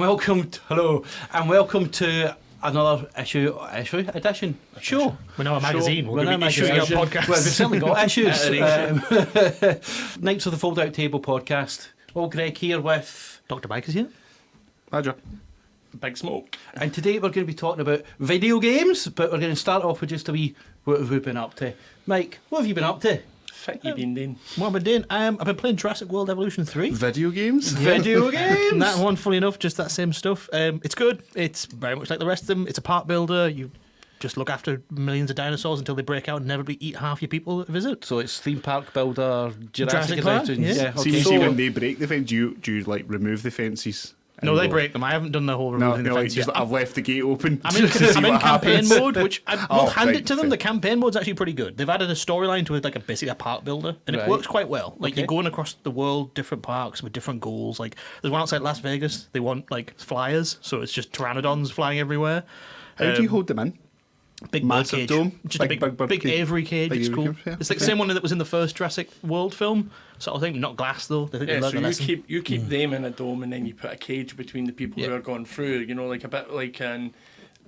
welcome to another edition show. We're now a magazine. We're going to be issuing our podcast. Well, we've certainly got issues. Knights of the Fold Out Table podcast. Well, Greg here with Dr. Mike is here. Roger. Big Smoke. And today we're going to be talking about video games, but we're going to start off with just a wee, what have we been up to? Mike, what have you been up to? What you been doing? What I've been doing? I've been playing Jurassic World Evolution 3. Video games? Video games? And that one, funny enough, just that same stuff. It's good. It's very much like the rest of them. It's a park builder. You just look after millions of dinosaurs until they break out and inevitably eat half your people that visit. So it's theme park builder, Jurassic Park, Adventure. yeah. Okay. See when they break the fence, do you like remove the fences? No, they break them. I haven't done the whole removing the like fence just yet. I've left the gate open. I'm in campaign mode, which I will hand right, it to them. fair. The campaign mode's actually pretty good. They've added a storyline to it, like basically a park builder, and Right. it works quite well. Like Okay. you're going across the world, different parks with different goals. Like there's one outside Las Vegas. They want like flyers, so it's just pteranodons flying everywhere. How do you hold them in? Big Massive bird cage. dome? Just Big a big cage. aviary cage. Big It's aviary cool. cage, yeah. It's like the same one that was in the first Jurassic World film, sort of thing. Not glass though. They think they Yeah, learned so the lesson. you keep them in a dome and then you put a cage between the people who Yeah. are going through, you know, like a bit like an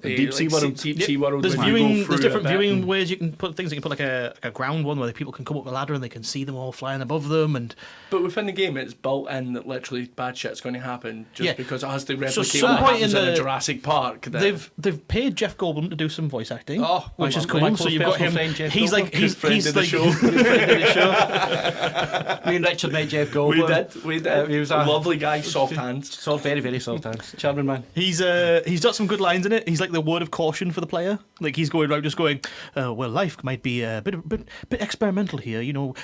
Deep Sea World. Deep Sea World. There's when you go viewing. through There's a different bit. viewing ways you can put things. You can put like a ground one where people can come up a ladder and they can see them all flying above them. And But within the game, it's built in that literally bad shit's going to happen just Yeah. because it has to replicate some what point happens in in a the- Jurassic Park. that- they've paid Jeff Goldblum to do some voice acting, Oh, which is my cool. close So you've got personal him. friend, Jeff He's Goldblum. like Good friend he's of the like show. Good friend of the show. Me and Richard met Jeff Goldblum. We did. He was a Lovely guy, soft hands. So very, very soft hands. Charming man. he's got some good lines in it. He's like the word of caution for the player. Like he's going around just going, well, life might be a bit experimental here. You know,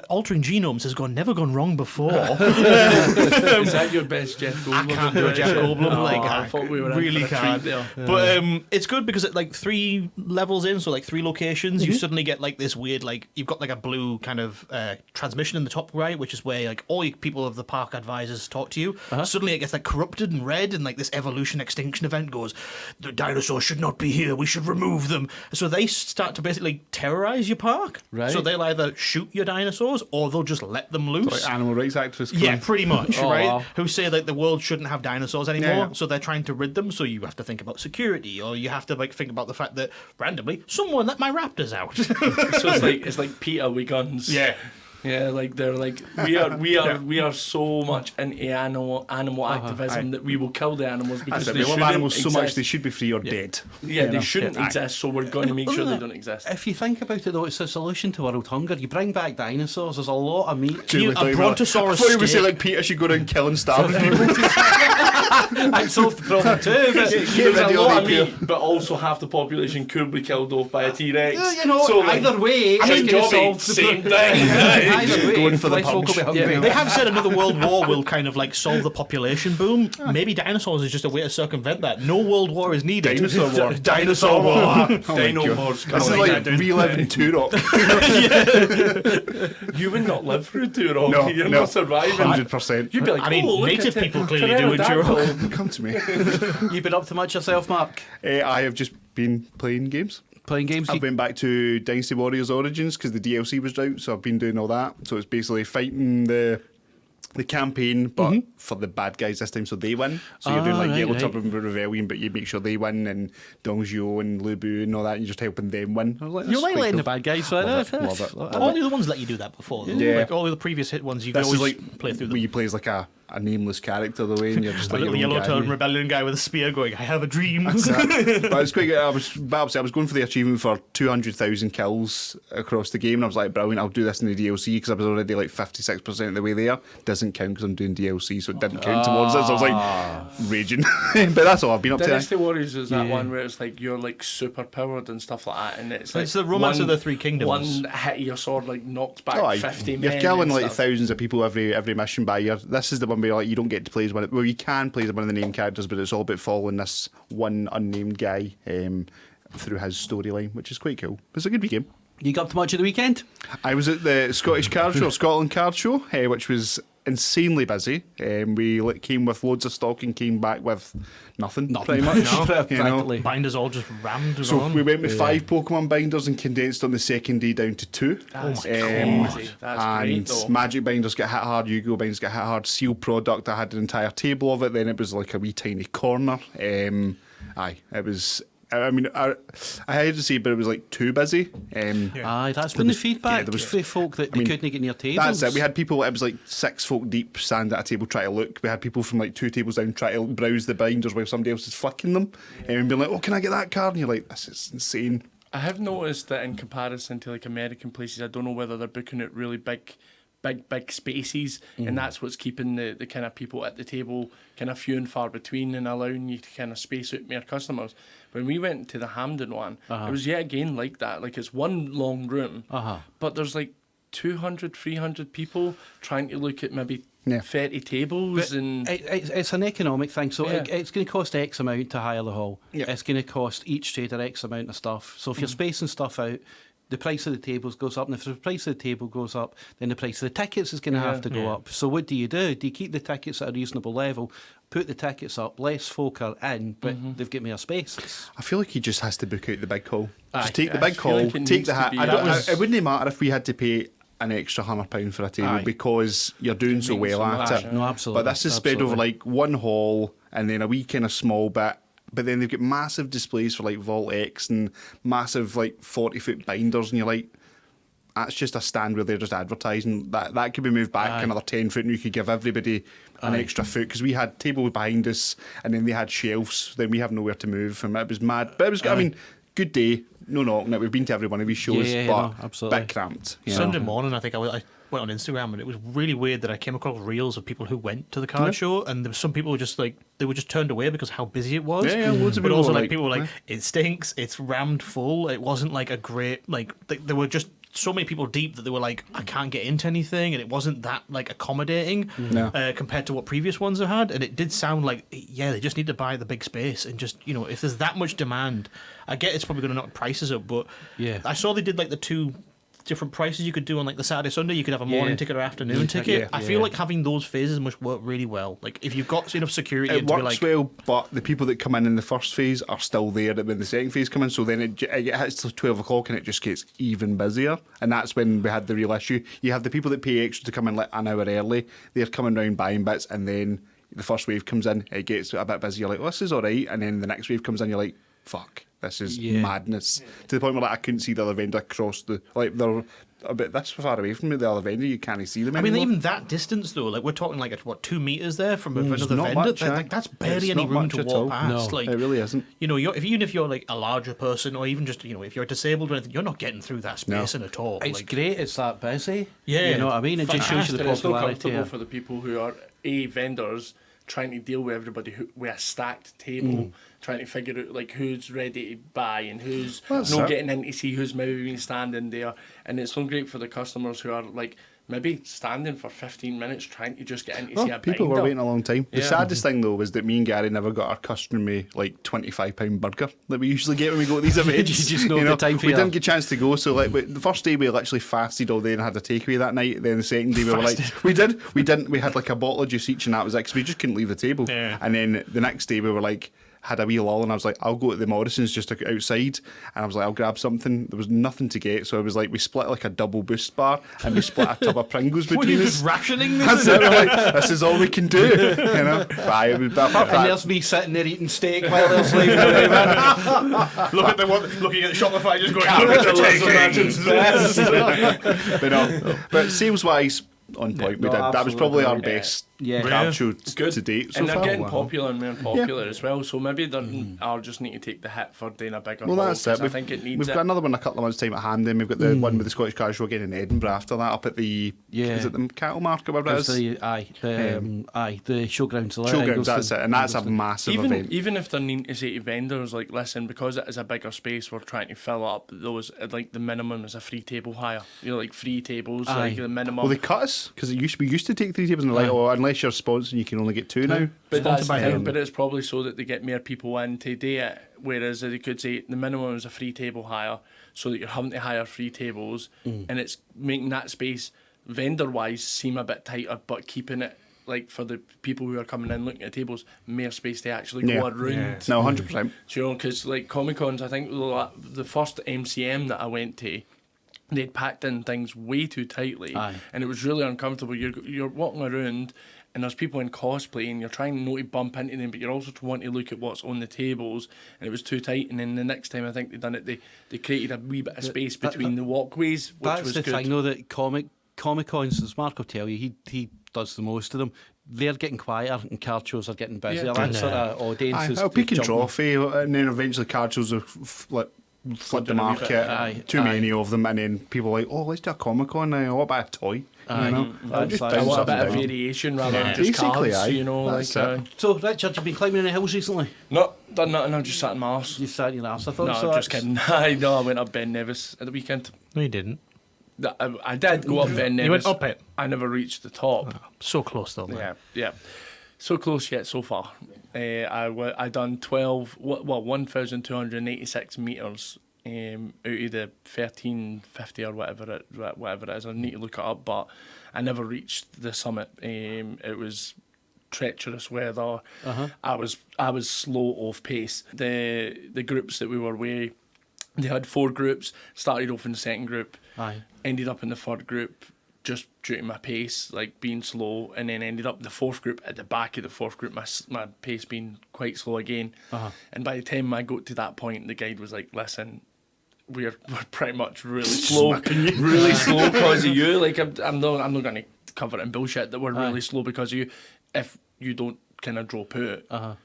altering genomes has never gone wrong before. Is that your best Jeff Goldblum? I can't do a Jeff Goldblum. Oh, like I thought we were in really for a can't. treat there. But it's good because at like 3 levels in, so like 3 locations, Mm-hmm. you suddenly get like this weird you've got like a blue kind of transmission in the top right, which is where like all you people of the park advisors talk to you. Suddenly it gets like corrupted and red, and like this evolution extinction event goes, the dinosaurs should not be here. We should remove them. So they start to basically terrorize your park. Right. So they'll either shoot your dinosaurs or they'll just let them loose. Like animal rights activists. Yeah, pretty much, Oh, right? wow. Who say like the world shouldn't have dinosaurs anymore, Yeah. so they're trying to rid them. So you have to think about security, or you have to like think about the fact that randomly someone let my raptors out. So it's like PETA with guns. Yeah, like they're like we are so much into animal activism that we will kill the animals because That's it. they We love shouldn't animals so exist. much they should be free or dead. Yeah, You they know? shouldn't Yeah. exist, so we're going to make sure they don't exist. If you think about it though, it's a solution to world hunger. You bring back dinosaurs, there's a lot of meat. Julie, a thought you were- brontosaurus I thought you were saying steak. like Peter should go around killing starving people. I solved the problem too, but There's a video lot of there, meat, but also half the population could be killed off by a T-Rex. you know, so, like, either way, it's same going to jobby, solve the same problem. thing. Either way, Going for the less folk will punch. be hungry. They have said another world war will kind of like solve the population boom. Maybe dinosaurs is just a way to circumvent that. No world war is needed. Dinosaur war. Dinosaur war. Oh my Dino God. wars. This is like reliving Turok. You would not live through Turok. No, You're no. not surviving. 100%. You'd be like, I mean, oh, look native at people clearly do in pterodactyl. Turok. Come to me. You been up to much yourself, Mark? I have just been playing games. Playing games? I've been back to Dynasty Warriors Origins because the DLC was out, so I've been doing all that. So it's basically fighting the campaign, but for the bad guys this time, so they win. So you're doing like right, Yellow right. Turban Rebellion, but you make sure they win, and Dongzhou and Lubu and all that, and you're just helping them win. I was like, You that's like quite letting the cool. bad guys Love it, love it. All the other ones let you do that before, though. Yeah. Like all the previous hit ones, you can This is always like play through where them. you play as like a nameless character the way, and you're just A like little your own yellow guy. turn rebellion guy with a spear going, I have a dream. But it's quite good. I was going for the achievement for 200,000 kills across the game, and I was like, brilliant, I'll do this in the DLC because I was already like 56% of the way there. Doesn't count because I'm doing DLC, so it didn't count towards it. So I was like raging. But that's all I've been up to. Dynasty Warriors is that one where it's like you're like super powered and stuff like that, and it's like It's the Romance of the Three Kingdoms. One hit of your sword like knocks back Oh, 50 you're men. killing and like stuff. thousands of people every mission by year. This is the one where like, you don't get to play as one. Well, you can play as one of the named characters, but it's all about following this one unnamed guy through his storyline, which is quite cool. It's a good wee game. You got up to much of the weekend? I was at the Scottish Card Show, or Scotland Card Show, which was insanely busy. We came with loads of stock and came back with nothing. Pretty much. Practically. Binders all just rammed. So we went with 5 Pokemon binders and condensed on the second day down to 2. That's crazy. That's great, And though. Magic binders get hit hard, Yu-Gi-Oh binders get hit hard. Sealed product, I had an entire table of it. Then it was like a wee tiny corner. It was. I mean, I had to say, but it was like too busy. Aye, that's been the feedback. there was for folk that they couldn't get near tables. That's it. We had people. It was like 6 folk deep, stand at a table trying to look. We had people from like 2 tables down trying to browse the binders while somebody else is flicking them, and being like, "Oh, can I get that card?" And you're like, "This is insane." I have noticed that in comparison to like American places, I don't know whether they're booking it really big spaces, and that's what's keeping the kind of people at the table kind of few and far between and allowing you to kind of space out more customers. When we went to the Hampden one, it was yet again like that. Like it's one long room, but there's like 200, 300 people trying to look at maybe 30 tables. And it's an economic thing, so it's going to cost X amount to hire the hall. Yeah. It's going to cost each trader X amount of stuff. So if you're spacing stuff out, the price of the tables goes up, and if the price of the table goes up, then the price of the tickets is going to have to go up. So what do? Do you keep the tickets at a reasonable level, put the tickets up, less folk are in, but they've got more space? I feel like he just has to book out the big hall. Aye. Just take the I big feel hall, like it take needs the to hat. be- It wouldn't matter if we had to pay an extra £100 for a table Aye. because you're doing so makes well so at much, it. No, absolutely. But this is spread over absolutely. like one hall and then a wee kind of small bit. But then they've got massive displays for like Vault X and massive like 40-foot binders, and you're like, that's just a stand where they're just advertising. That could be moved back another 10 foot, and you could give everybody an extra foot, because we had tables behind us and then they had shelves. Then we have nowhere to move, and it was mad. But it was, I mean, good day. No knocking it. We've been to every one of these shows, Yeah, but no, absolutely. bit cramped. you know. Sunday morning, I think I went on Instagram, and it was really weird that I came across reels of people who went to the card show, and there were some people who just like they were just turned away because how busy it was. Yeah, loads of but people also were like like, people were like, it stinks, it's rammed full. It wasn't like a great there were just so many people deep that they were like, I can't get into anything, and it wasn't that like accommodating compared to what previous ones have had. And it did sound like, yeah, they just need to buy the big space, and just, you know, if there's that much demand, I get it's probably going to knock prices up, but I saw they did like the 2 different prices you could do on like the Saturday, Sunday. You could have a morning ticket or afternoon ticket. I feel like having those phases must work really well. Like if you've got enough security, It to works be like, well, but the people that come in the first phase are still there when the second phase come in, so then it hits till 12 o'clock and it just gets even busier, and that's when we had the real issue. You have the people that pay extra to come in like an hour early, they're coming round buying bits, and then the first wave comes in, it gets a bit busy, you're like, oh, this is alright, and then the next wave comes in, you're like, fuck, this is madness. To the point where like I couldn't see the other vendor across the, like, they're a bit this far away from me, the other vendor, you can't see them I mean, anymore. even that distance though, like we're talking like 2 meters there from It's another not vendor. much, Like that's barely It's any not room much to at walk all. past. No, Like it really isn't. You know, even if you're like a larger person, or even just, you know, if you're disabled or anything, you're not getting through that space at all. It's like, great it's that busy. Yeah. You know what I mean? It just shows you the And it's not popularity. comfortable for the people who are vendors trying to deal with everybody with a stacked table, trying to figure out like who's ready to buy and who's That's not it. getting in to see who's maybe been standing there. And it's so great for the customers who are like maybe standing for 15 minutes trying to just get in to see a People were binder. waiting a long time. The Yeah. saddest thing though was that me and Gary never got our customary like £25 burger that we usually get when we go to these events. You just know the time for we your- didn't get a chance to go, so like the first day we literally fasted all day and had a takeaway that night. Then the second day we were like, we didn't. We had like a bottle of juice each, and that was it, 'cause we just couldn't leave the table. Yeah. And then the next day we were like, had a wee lull, and I was like, I'll go to the Morrison's just outside, and I was like, I'll grab something. There was nothing to get, so I was like, we split like a double Boost bar, and we split a tub of Pringles what are between you us. just rationing this? That's it. We're like, this is all we can do, you know. But apart from And that, there's me sitting there eating steak while they're sleeping away, man. looking at Shopify, just going, but sales wise, on point. We no, did. That was probably our absolutely. best Yeah. card show Good. to date so and they're far. getting Wow. popular and more popular as well. So maybe they are just need to take the hit for doing a bigger Well, hall, that's 'cause it. I think it needs We've it. got another one in a couple of months' time at Hampden. We've got the one with the Scottish Card Show again in Edinburgh after that, up at the is it the Cattle Market or whatever it It's is? the showgrounds. Showgrounds, that's it, and that's a massive event. Even if they're needing to say to vendors, like, listen, because it is a bigger space, we're trying to fill up those, like, the minimum is a free table hire. You know, like, free tables, like, the minimum. Well, they cut us because we used to take 3 tables, and they're like, oh, unless you're sponsoring, you can only get 2 now. But that's Sponsored the by thing, them. but it's probably so that they get more people in to do it, whereas they could say the minimum is a free table hire, so that you're having to hire 3 tables, and it's making that space vendor-wise seem a bit tighter, but keeping it, like, for the people who are coming in looking at tables, more space to actually go around. No, 100%. Do you know, because like Comic-Cons, I think the first MCM that I went to, they'd packed in things way too tightly, and it was really uncomfortable. You're walking around, and there's people in cosplay, and you're trying not to bump into them, but you're also wanting to look at what's on the tables, and it was too tight. And then the next time I think they done it, they created a wee bit of space between the walkways, which That's was the good. thing, though, that Comic-Cons, as Mark will tell you, he does the most of them. They're getting quieter and card shows are getting busier. Yeah. That sort of audience is I'll peak and jumping. trophy, and then eventually card shows will flip the market. Too many of them, and then people are like, oh, let's do a Comic-Con now. What about a toy? You know? That's I want a bit of variation rather than just Basically, cards, you know. That's Like, it. So, Richard, you've been climbing the hills recently? no, done nothing. I've just sat in my arse. You sat in your arse. I thought No, so. I'm just kidding. I went up Ben Nevis at the weekend. No, you didn't. I did go up Ben Nevis. You went up it. I never reached the top. So close though, man. Yeah. So close yet so far. I done 1,286 metres out of the 1,350 or whatever it is. I need to look it up, but I never reached the summit. It was treacherous weather. I was slow off pace. The groups that we were with, they had 4 groups. Started off in the second group. Ended up in the third group just due to my pace, like being slow, and then ended up in the fourth group. At the back of the fourth group, my pace being quite slow again. And by the time I got to that point, the guide was like, listen, we're pretty much really slow, really slow because of you. Like I'm not going to cover it in bullshit that we're really slow because of you. If you don't kind of drop out,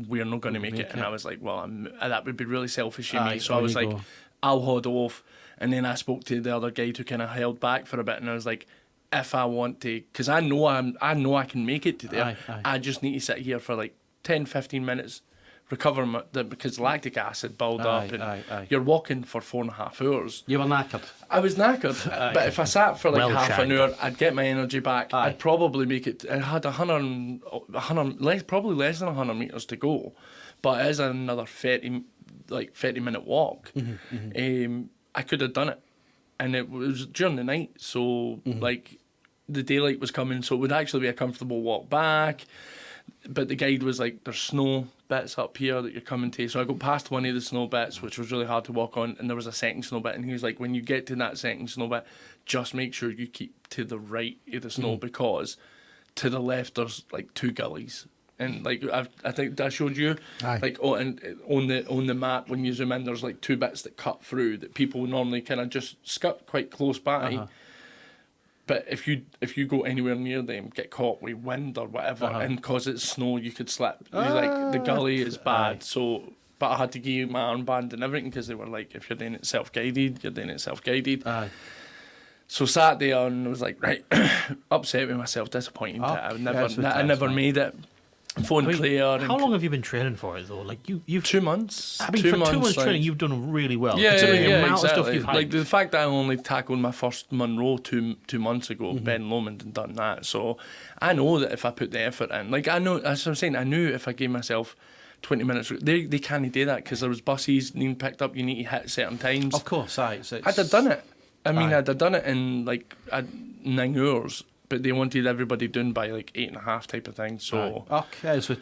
we're not going to make it. And I was like, well, that would be really selfish of me. So I was like, I'll hold off. And then I spoke to the other guy who kind of held back for a bit, and I was like, if I want to, because I know I can make it to there. I just need to sit here for like 10, 15 minutes, recover because lactic acid build up, and you're walking for 4.5 hours. You were knackered. I was knackered, but if I sat for like half an hour, I'd get my energy back. I'd probably make it. I had 100, probably less than 100 meters to go, but it is another 30-minute walk. I could have done it, and it was during the night, so like the daylight was coming, so it would actually be a comfortable walk back. But the guide was like, there's snow bits up here that you're coming to. So I got past one of the snow bits, which was really hard to walk on, and there was a second snow bit, and he was like, when you get to that second snow bit, just make sure you keep to the right of the snow, because to the left there's like 2 gullies. And like I think I showed you, like and on the map when you zoom in, there's like 2 bits that cut through that people normally kind of just skirt quite close by. But if you go anywhere near them, get caught with wind or whatever, and because it's snow, you could slip. Like the gully is bad. So, but I had to give you my armband and everything because they were like, if you're doing it self-guided, you're doing it self-guided. So sat there and I was like, right, upset with myself, disappointed that I never made it. Phone clear. How long have you been training for it though? Like you've 2 months. I mean, for 2 months training, you've done really well. Yeah, considering the amount exactly. of stuff you've had. Like the fact that I only tackled my first Monroe two months ago, Ben Lomond, and done that. So I know that if I put the effort in, like I know, as I'm saying, I knew if I gave myself 20 minutes, they can't do that because there was buses being picked up. You need to hit certain times. Of course, I'd have done it. I mean, I'd have done it in like 9 hours. But they wanted everybody done by like 8.5 type of thing. So okay, that's what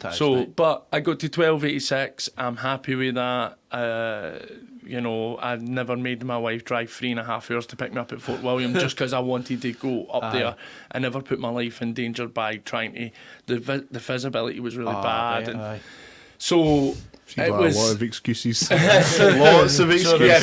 but I got to 1286. I'm happy with that. You know, I never made my wife drive 3.5 hours to pick me up at Fort William just because I wanted to go up there. I never put my life in danger by trying to. The visibility was really bad, so. It was a lot of excuses. Lots of excuses. Yeah,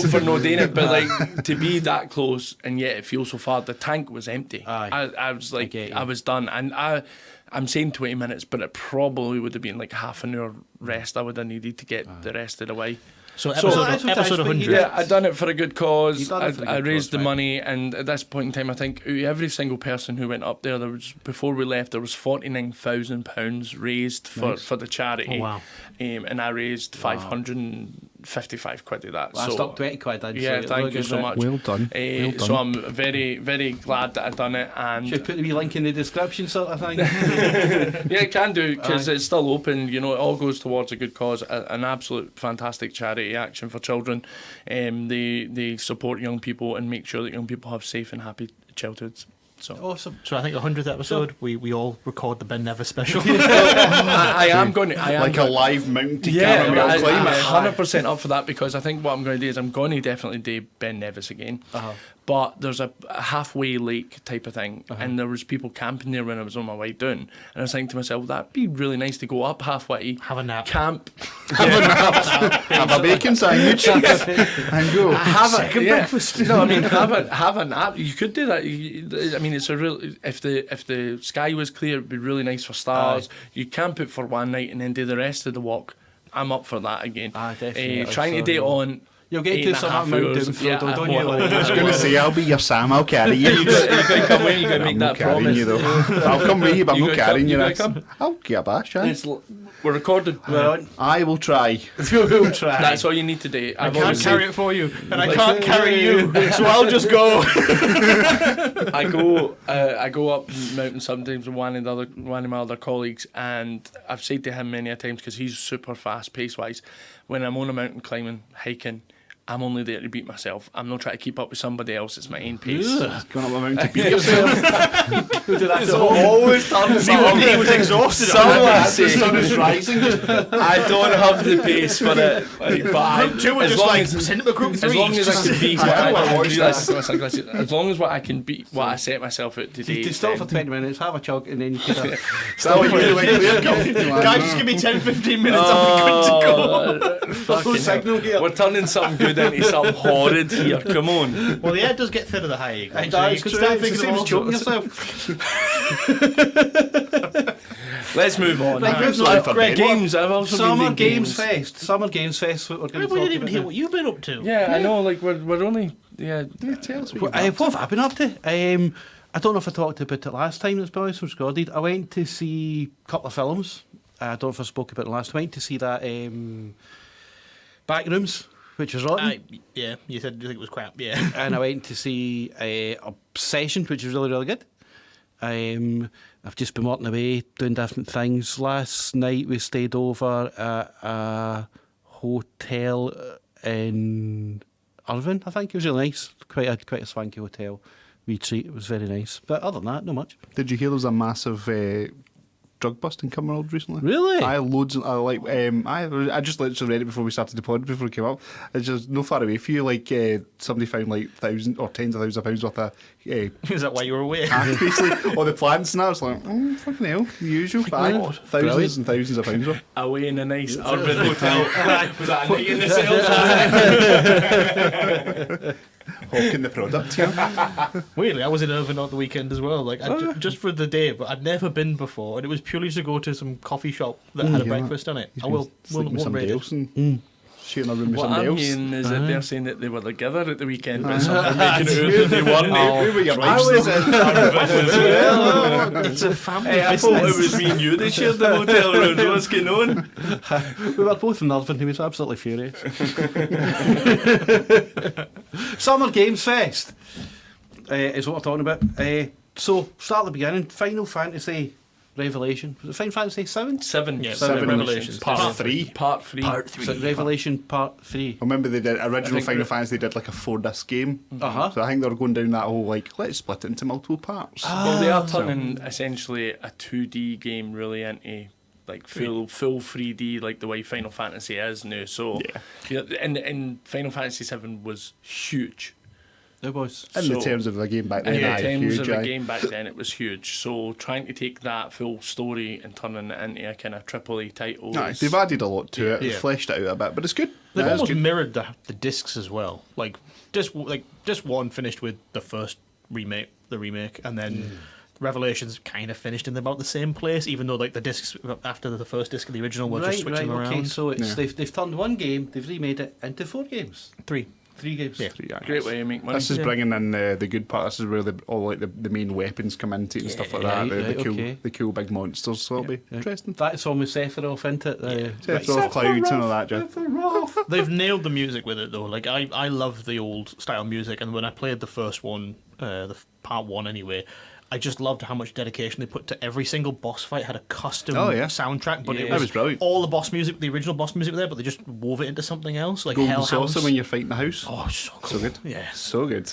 for no doing it. But like to be that close and yet it feels so far. The tank was empty. I was like, I was done. And I'm saying 20 minutes, but it probably would have been like half an hour rest I would have needed to get the rest of the way. So episode 100. Yeah, I done it for a good cause. I raised the money, and at this point in time, I think every single person who went up there, before we left, there was £49,000 raised for the charity. Oh, wow. And I raised 555 quid of that. Last up 20 quid. Yeah, thank you so much. Well done. So I'm very, very glad that I've done it. And should put the wee link in the description, sort of thing. Yeah, can do, because it's still open. You know, it all goes towards a good cause. An absolute fantastic charity action for children. They support young people and make sure that young people have safe and happy childhoods. So Awesome. So I think 100th episode, we all record the Ben Nevis special. I am going to. Like a live mountain Yeah, camera climb. I'm 100% up for that, because I think what I'm going to do is I'm going to definitely do Ben Nevis again. But there's a halfway lake type of thing, and there was people camping there when I was on my way down, and I was thinking to myself, that'd be really nice to go up halfway, Have a nap. camp, Have a bacon sandwich and go. second breakfast. No, I mean have a nap. You could do that. I mean, it's a real. If the sky was clear, it'd be really nice for stars. You camp it for one night and then do the rest of the walk. I'm up for that again. Definitely. Trying to date on. You'll get to some mountain, Frodo, don't you? I was going to say, I'll be your Sam, I'll carry you. You got to come with. You got to make I'm that not carrying promise. you though. I'll come with you, but I'm not carrying you. You gotta come. I'll get a bash, eh? We're recorded. We're on. I will try. We'll try. That's all you need to do. I can't carry it for you, and I Like- can't carry you, so I'll just go. I go up the mountain sometimes with one of my other colleagues, and I've said to him many a times, because he's super fast pace wise, when I'm on a mountain climbing, hiking, I'm only there to beat myself. I'm not trying to keep up with somebody else. It's my own pace. Going up a mountain to beat yourself. It's always done. He was exhausted. The sun is rising. I don't have the pace for it, but Group 2 were as just long like, as send it to group 3. as long as I can beat what I I watched can as long as what I can beat what I set myself out to do. You stop for 20 minutes, have a chug, and then you can Stop for you, like, clear, go. Guys, just give me 10-15 minutes. I'll be good to go. Fucking signal hell. here. We're turning something good into something horrid here. Come on. Well, the air does get thinner the higher you go. So That you is could true. start It's the thinking of same all as choking sorts. yourself. Let's move on. Like, I'm sorry for Greg, Ben. games. I've also Summer been Games Fest. Summer Games Fest. What we're going to We talk didn't even about hear now. what you've been up to. Yeah, I know. Like we're only Tell us What have I been up to? I don't know if I talked about it last time this boys was recorded. I went to see a couple of films. I don't know if I spoke about it last time. I went to see that Backrooms, which is rotten. Yeah, you said you think it was crap. Yeah. And I went to see Obsession, which is really, really good. I've just been working away, doing different things. Last night we stayed over at a hotel in Irvine, I think. It was really nice. Quite a swanky hotel. Retreat. It was very nice. But other than that, not much. Did you hear there was a massive drug bust in Cumbernauld recently? Really? I loads. I just literally read it before we started the pod, before it came up. It's just no far away for you. Like somebody found like thousands or tens of thousands of pounds worth of. Is that why you were away? Basically, all the plants and that. I was like, fucking hell, the usual bag. Thousands Brilliant. and thousands of pounds worth. away in a nice urban hotel. Was that a night in the cell? Hawking the product. Yeah. Weirdly, I was in Irvine on the weekend as well, like just for the day, but I'd never been before, and it was purely to go to some coffee shop that had a breakfast on it. I will Sleeping with won't rate somebody it. else and sharing a room with What somebody I'm else. hearing is that they're saying that they were together at the weekend, but somehow making it out that they weren't. Who were your I wives? was in Irvine as well. It's a family Hey, I thought it was me and you that shared the hotel rooms. What's going on? We were both in Irvine. He was absolutely furious. Summer Games Fest is what we're talking about. So, start at the beginning. Final Fantasy Revelation. Was it Final Fantasy 7? 7. Yeah, Seven Revelations. Part 3. Part 3. So Revelation Part 3. I remember they did original think Final that- Fantasy. They did like a 4-disc game. Uh-huh. So I think they were going down that whole like let's split it into multiple parts. Well, they are turning essentially a 2D game really into like full 3D, like the way Final Fantasy is now. So, yeah, and Final Fantasy 7 was huge. It was. In the so- terms of the game back then, In aye, terms huge, of the aye. game back then, it was huge. So trying to take that full story and turning it into a kind of AAA title. Aye, is- they've added a lot to it, Yeah. fleshed it out a bit, but it's good. They've It is almost good. mirrored the discs as well. Like just one finished with the first remake, and then Revelations kind of finished in about the same place, even though like the discs after the first disc of the original were just switching around. Okay, so it's, Yeah. they've turned one game, they've remade it into 4 games. 3. 3 games. Yeah. Yeah, Great way to make money. This is bringing in the good part. This is where all like the main weapons come into it and stuff like that. Right, The right, cool, okay. the cool big monsters. So it'll be interesting. That's almost Sephiroth, isn't it? Sephiroth, clouds and all that. Jack. They've nailed the music with it though. Like I love the old style music, and when I played the first one, part 1 anyway, I just loved how much dedication they put to every single boss fight. Had a custom soundtrack, but Yeah. it That was brilliant. all the boss music, the original boss music there, but they just wove it into something else, like Golden Hellhounds. saucer when you're fighting the house. Oh, so cool. So good. Yeah. So good.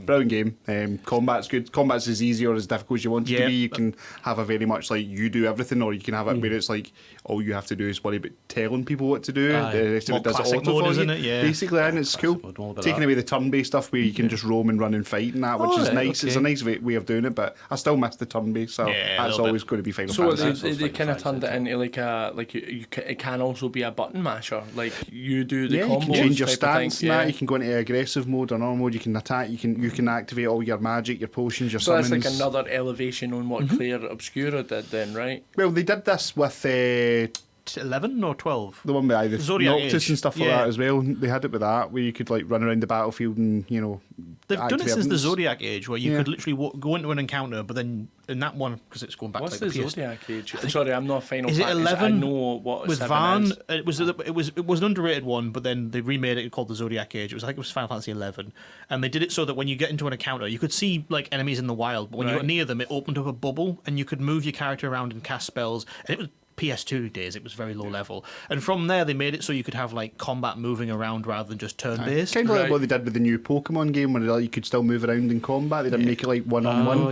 Brilliant game. Combat's good. Combat's as easy or as difficult as you want it to be. You can have a very much like you do everything, or you can have it where it's like all you have to do is worry about telling people what to do. The rest of it does it auto mode, for isn't you. it? Yeah. Basically, and it's cool. Taking away the turn-based stuff where you can just roam and run and fight and that, which is nice. It's a nice way of doing it, but I still miss the turn-based, so that's always going to be Final Fantasy. So they kind of turned it into like it can also be a button masher. Like you do the combos. You can change your type of thing, stance and that. You can go into aggressive mode or normal mode. You can attack. You can activate all your magic, your potions, your summons. So that's like another elevation on what Claire Obscura did then, right? Well, they did this with 11 or 12? the one with either Zodiac Noctis Age. and stuff like that as well. They had it with that, where you could like run around the battlefield and They've done it activate since the events. Zodiac Age, where you could literally go into an encounter, but then in that one, because it's going back What's to like the PS. Zodiac Age? Sorry, I'm not a Final Is it Fantasy. 11? I know what With 7 Van, is. it was an underrated one, but then they remade it called the Zodiac Age. I think it was Final Fantasy 11, and they did it so that when you get into an encounter, you could see like enemies in the wild, but when you got near them, it opened up a bubble, and you could move your character around and cast spells. And it was PS2 days; it was very low level, and from there they made it so you could have like combat moving around rather than just turn based. Kind of like what they did with the new Pokemon game, where you could still move around in combat. They didn't make it like one-on-one.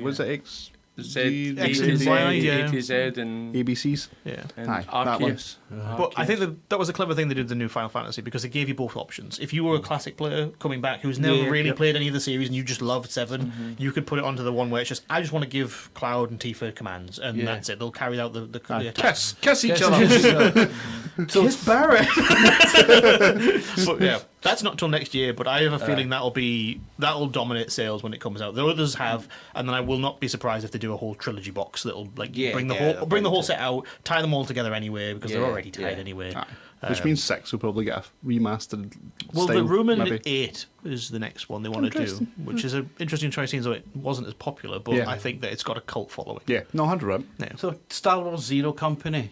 Was it X? Z, X A and to Z, Y, A to Z, and ABCs. Yeah. and that one. Arceus. But I think that was a clever thing they did with the new Final Fantasy, because they gave you both options. If you were a classic player coming back who's never really played any of the series and you just loved 7, you could put it onto the one where it's just, I just want to give Cloud and Tifa commands, and that's it. They'll carry out the attacks. Kiss each other. Kiss Barrett. But yeah, that's not till next year. But I have a feeling that'll dominate sales when it comes out. The others have, and then I will not be surprised if they do a whole trilogy box that'll like bring the whole set out, tie them all together anyway, because they're already tied anyway. Which means 6 will probably get a remastered. Well, style, the rumour maybe. 8 is the next one they want to do, which is an interesting choice, seeing though it wasn't as popular. But I think that it's got a cult following. Yeah, no, 100%. Yeah. So Star Wars Zero Company.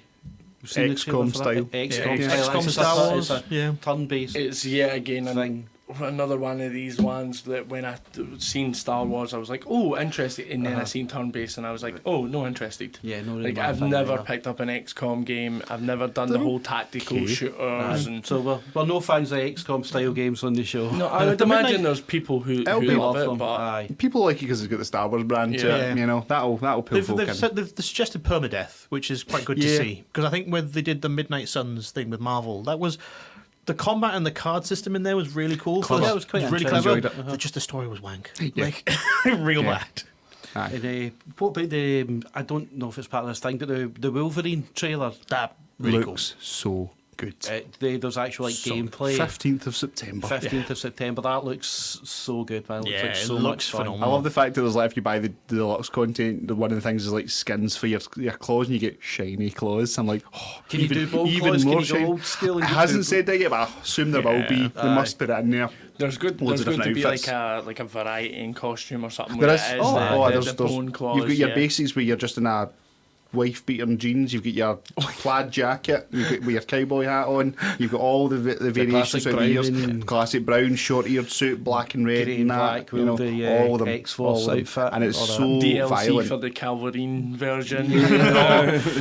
We've seen the XCOM trailer for that. style. XCOM Yeah. style. XCOM It's Star Wars, a yeah. turn-based It's yet again thing. another one of these ones that when I seen Star Wars, I was like, oh, interested, and then I seen turn-based, and I was like, oh, no interested. Yeah, no. Like I've never picked up an XCOM game. I've never done the whole tactical shooters, and So we're no fans of XCOM style games on the show. no, I would imagine there's people who love it, but Aye. People like it because it's got the Star Wars brand to it. That'll pull folk in. They've suggested permadeath, which is quite good to see, because I think when they did the Midnight Suns thing with Marvel, that was. The combat and the card system in there was really cool. Clever. Yeah, it was quite really interesting. clever. Just the story was wank. Like, real bad. And, what about the? I don't know if it's part of this thing, but the Wolverine trailer. That really Looks so good. There's actual like gameplay. 15th of September. 15th of September. That looks so good, man. It looks like it so looks much fun. phenomenal. I love the fact that there's like, if you buy the deluxe content, one of the things is like skins for your claws, and you get shiny claws. I'm like, oh, Can you do both even claws? more Can you go shiny. old school? It and hasn't do- said that yet, but I assume there will be. They must put it in there. there's Loads going of to different be outfits. like a variety in costume or something. There where is. it is the There's bone claws. you've got your basics where you're just in a wife beating jeans. You've got your plaid jacket. You've got with your cowboy hat on. You've got all the variations classic throughout the years. brown and- Classic brown, short-eared suit, black and red, Grey and and that. black with the, all of them, X-Force all of them. outfit, and it's all that. so DLC violent. for the Calverine version.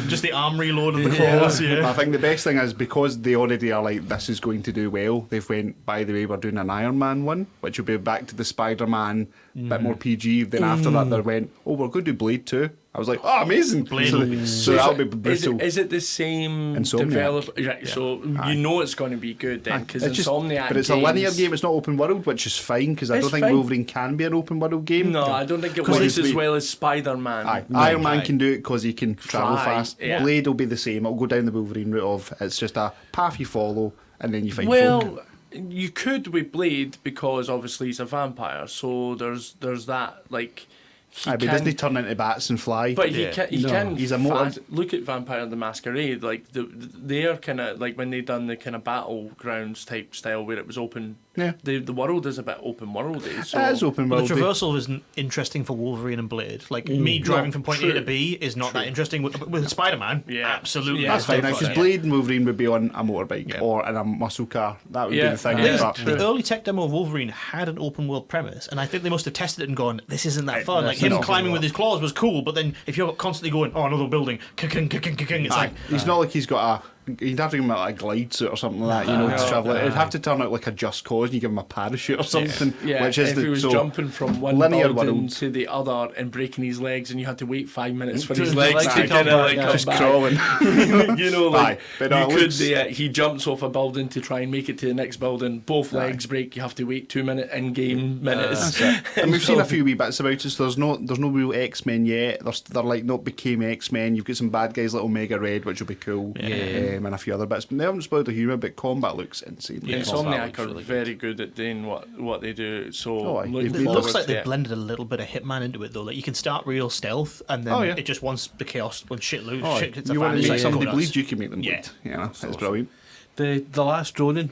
Just the arm reload of the claws. I think the best thing is because they already are like, this is going to do well. They've went, by the way, we're doing an Iron Man one, which will be back to the Spider-Man, bit more PG. Then after that, they went, oh, we're going to do Blade 2. I was like, oh, amazing. Blade. So that'll be brutal. Is it the same Insomniac. developer? Right, so you know it's going to be good then, because It's just- Insomniac. but it's a linear games- game. It's not open world, which is fine because I It's don't think fine. Wolverine can be an open world game. No, I don't think it 'Cause works it's- as well as Spider-Man. Aye. Iron Man can do it because he can travel Fly, fast. yeah. Blade will be the same. It'll go down the Wolverine route of it's just a path you follow and then you fight folk. Well, you could with Blade because obviously he's a vampire, so there's that like. He Aye, but doesn't he turn into bats and fly? But he can. He's a motor. Look at Vampire the Masquerade. Like they're kind of like when they done the kind of battlegrounds type style where it was open. Yeah. The world is a bit open worldy. So It is open But world. the traversal isn't interesting for Wolverine and Blade. Like me driving from point A to true. B is not that interesting. With Spider-Man, Yeah. absolutely. Yeah, That's fine Yeah. because Blade and Wolverine would be on a motorbike or in a muscle car. That would be Yeah. the thing. Yeah. But The early tech demo of Wolverine had an open world premise, and I think they must have tested it and gone, "This isn't that fun." Like that's him not climbing open with his claws was cool, but then if you're constantly going, "Oh, another building," it's like he's not like he's got You'd have to give him like a glide suit or something like that, you know, to travel. It'd have to turn out like a Just Cause, and you give him a parachute or something. Yeah, which is if he was jumping from one linear building world. to the other and breaking his legs, and you had to wait 5 minutes for his the legs legs to to kind come of back, come just back. crawling. You know, like Aye, but no, you it could. looks- He jumps off a building to try and make it to the next building. Both legs break. You have to wait 2 minute in-game minutes. And we've seen a few wee bits about it. So there's no real X-Men yet. They're like not became X-Men. You've got some bad guys like Omega Red, which will be cool, and a few other bits. But they haven't spoiled the humour. But combat looks insane. Insomniac are very good at doing what they do. So aye. looking It It forward looks like to they it. blended a little bit of Hitman into it though. Like you can start real stealth, and then it just wants the chaos when shit loose. Oh, shit hits a you fan, want it's to like, make somebody go bleed, nuts. you can make them bleed. Yeah. You know, it's brilliant. The Last Ronin,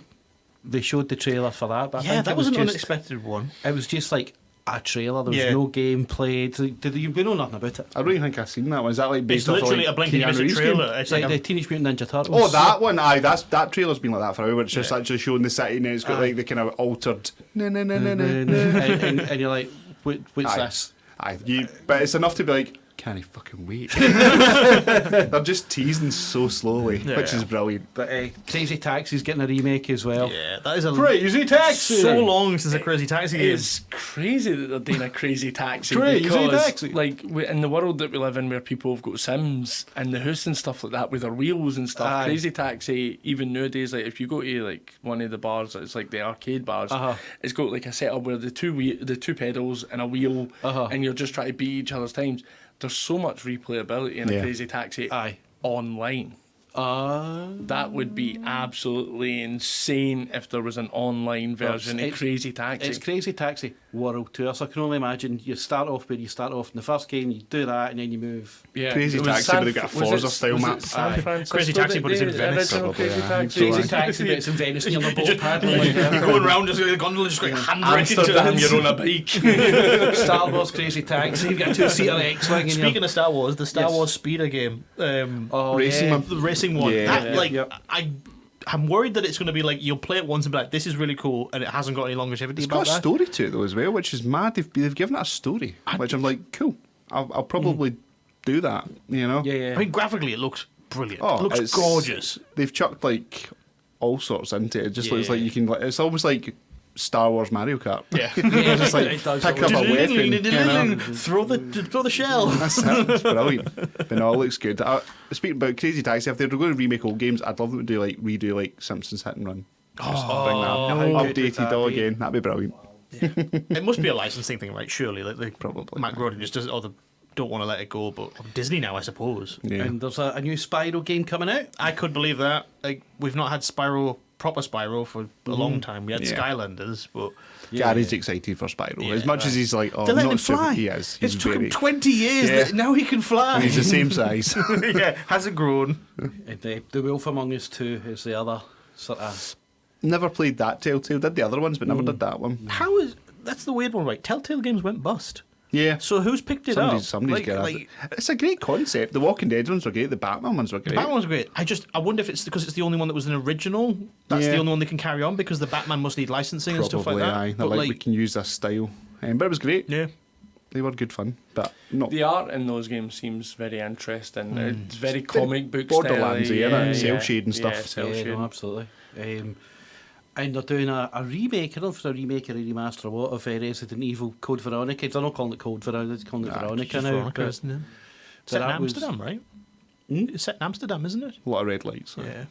they showed the trailer for that. But I Yeah, think that it was an just, unexpected one. It was just like a trailer. There was Yeah. no gameplay. We know nothing about it. I don't even think I've seen that one. Is that like It's based off literally like a blink and you Keanu miss a Reeves trailer. game? It's Like like the a, Teenage Mutant Ninja Turtles. Oh, that one. Aye, that trailer's been like that for a while. It's just actually showing the city, and it's got like the kind of altered. and you're like, what's Aye. this? Aye, but it's enough to be like, can't he fucking wait? They're just teasing so slowly, which is brilliant. But Crazy Taxi's getting a remake as well. yeah, that is a Crazy Taxi. so long since a Crazy Taxi game. It's crazy that they're doing a crazy taxi. Crazy because, taxi. like, in the world that we live in, where people have got Sims and the house and stuff like that with their wheels and stuff, Aye. Crazy Taxi, even nowadays, like if you go to like one of the bars, it's like the arcade bars, it's got like a setup where the two pedals and a wheel, and you're just trying to beat each other's times. There's so much replayability in a Crazy Taxi online. That would be absolutely insane if there was an online version of Crazy Taxi. It's Crazy Taxi World Tour, so I can only imagine you start off where you start off in the first game, you do that, and then you move. Yeah, Crazy it was Taxi, but they've got a Forza style map. San Francisco Crazy Taxi, that but it's in did Venice, original probably, Crazy yeah. Taxi. Crazy Taxi, but it's in Venice, and you're on a boat paddling. You're going around just the gondola, just going handbraking to Amsterdam, it. you're on a bike. Star Wars Crazy Taxi, you've got a two-seater X-Wing. Speaking of Star Wars, the Star Yes. Wars speeder game, Racing one. the racing one, Yeah. that, like Yep. I'm worried that it's going to be like you'll play it once and be like, this is really cool, and it hasn't got any longevity It's about got a that. story to it though as well, which is mad. They've given it a story, which I'm like, cool. I'll probably do that. You know. Yeah. I mean, graphically, it looks brilliant. Oh, it looks it's- gorgeous. They've chucked like all sorts into it. It just looks Yeah. like you can. It's almost like Star Wars Mario Kart. Yeah. It's just like It does pick look up a like- weapon. You know? throw the shell. That's it. It's brilliant. But no, it looks good. Speaking about Crazy Taxi, if they're going to remake old games, I'd love them to do redo like Simpsons Hit and Run. Just bring that how good would updated that all be? again. That'd be brilliant. It must be a licensing thing, right? Surely, like they Probably. Matt Groening just does, or they don't want to let it go. But Disney now, I suppose. Yeah. And there's a new Spyro game coming out. I could believe that. Like we've not had proper Spyro for a long time. We had Yeah. Skylanders, but Gary's excited for Spyro. As much as he's like, oh, they let not him super, fly. he is. He's It's took him very. 20 years. Yeah. That now he can fly. And he's the same size. yeah, hasn't grown. And the Wolf Among Us 2 is the other sort of. Never played that Telltale. Did the other ones, but never did that one. How is that's the weird one, right? Telltale Games went bust. Yeah. So who's picked it up? Somebody's like, got like, it. It's a great concept. The Walking Dead ones were great. The Batman ones were great. The Batman was great. I wonder if it's because it's the only one that was an original. That's the Yeah. only one they can carry on because the Batman must need licensing and stuff like that. Aye. They're But like, we can use this style. But it was great. yeah, They were good fun. But not The art in those games seems very interesting. It's very comic book Borderlands-y, style. innit? Cell shade and Yeah, stuff. cell Yeah, shade. no, absolutely. And they're doing a remake, I don't know if it's a remake or a remaster or what, of Resident Evil Code Veronica. They're not calling it Code Veronica, they're calling it Veronica just now. Veronica, but isn't it? Set in that was- Amsterdam, right? It's set in Amsterdam, isn't it? a lot of red lights. Yeah.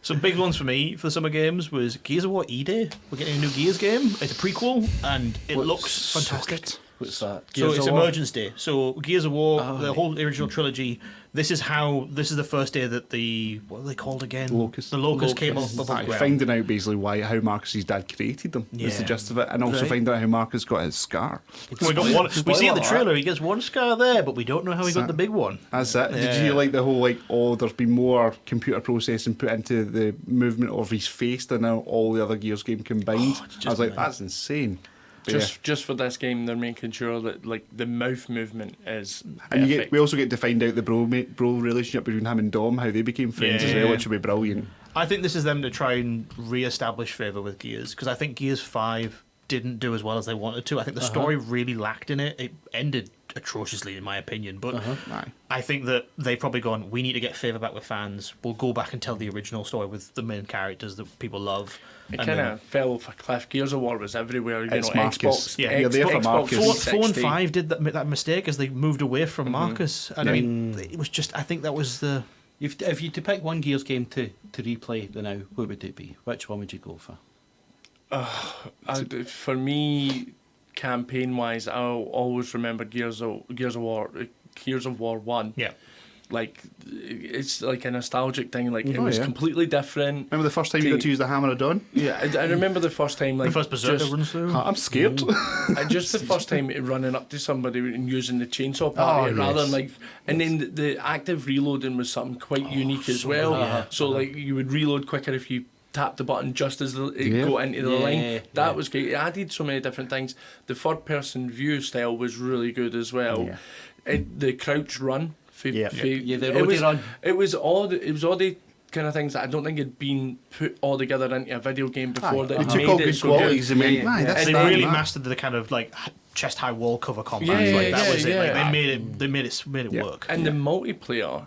Some big ones for me for the summer games was Gears of War E-Day. We're getting a new Gears game. It's a prequel and it looks fantastic. What's that? So Gears it's of War? Emergence Day. So Gears of War, Oh, the right. whole original trilogy. This is the first day that the what are they called again? Locusts. The Locusts came up above Aye, ground. finding out basically how Marcus's dad created them. That's the Yeah. gist of it. And also Right. finding out how Marcus got his scar. We got one. We see in the Spoiler trailer he gets one scar there, but we don't know how he got the big one. That's it. Did Yeah. you like the whole there's been more computer processing put into the movement of his face than all the other Gears game combined? I was like, that's insane. But yeah. Just for this game, they're making sure that like the mouth movement is And perfect. we also get to find out the bro relationship between him and Dom, how they became friends as Yeah. well, which would be brilliant. I think this is them to try and re-establish favour with Gears because I think Gears 5 didn't do as well as they wanted to. I think the story really lacked in it. It ended atrociously, in my opinion. But Aye. I think that they've probably gone, we need to get favour back with fans. We'll go back and tell the original story with the main characters that people love. It And kind then- of fell off a cliff. Gears of War was everywhere. It's know, Marcus. Xbox, Yeah, you're there for Xbox Marcus. 4 and 360. 5 did that mistake as they moved away from Marcus. And I mean, it was just, I think that was the... If you to pick one Gears game to replay now, what would it be? Which one would you go for? For me, campaign-wise, I'll always remember Gears of War 1. Yeah. Like, it's like a nostalgic thing. Like, it Oh, was yeah. completely different. Remember the first time you got to use the hammer of dawn? Yeah, I remember the first time, like, The first Berserker just, runs through. I'm scared. just the first time running up to somebody and using the chainsaw part of it, rather than like, and then the active reloading was something quite unique as well. So like, you would reload quicker if you tap the button just as it go into the line. That was great. It added so many different things. The third person view style was really good as well. The crouch run. The it roadie run. It was all the kind of things that I don't think had been put all together into a video game before. That They took made all it good so qualities and went, Yeah, "Aye, yeah. that's And that, they really man." mastered the kind of like chest high wall cover combat. Yeah, Like that was it. Like yeah. they made it Yeah. work. And the multiplayer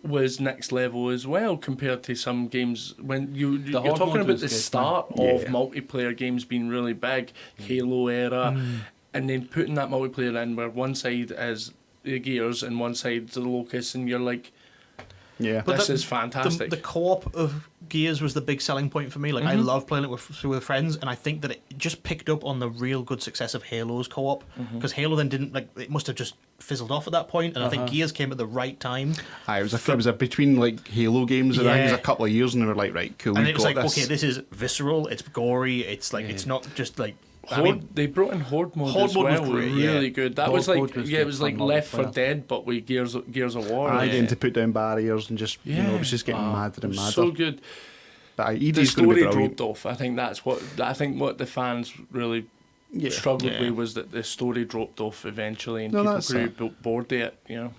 was next level as well compared to some games. When you're Horde talking mode about was the good, start of multiplayer games being really big, Halo era, and then putting that multiplayer in where one side is the Gears and one side the Locust, and you're like, Yeah. this is fantastic. The co-op of Gears was the big selling point for me. Like I love playing it with friends, and I think that it just picked up on the real good success of Halo's co-op, because Halo then didn't like it must have just fizzled off at that point, and I think Gears came at the right time. Aye, it was a between like Halo games, and I think it was Yeah. a couple of years, and they were like, right, cool, And we've it was got like, this. okay, this is visceral, it's gory, it's like it's not just like. I Horde, mean, they brought in Horde mode Horde as mode was well, great, really yeah. good. That Horde was like, mode was it good was for like Left 4 multiplayer. Dead, but with Gears of War. I getting to put down barriers and just, you know, it was just getting madder and madder. So good. But The ED's going to be story brilliant. dropped off. I think that's what what the fans really Yeah. struggled Yeah. with, was that the story dropped off eventually, and No, people that's grew it. bored of it. You know,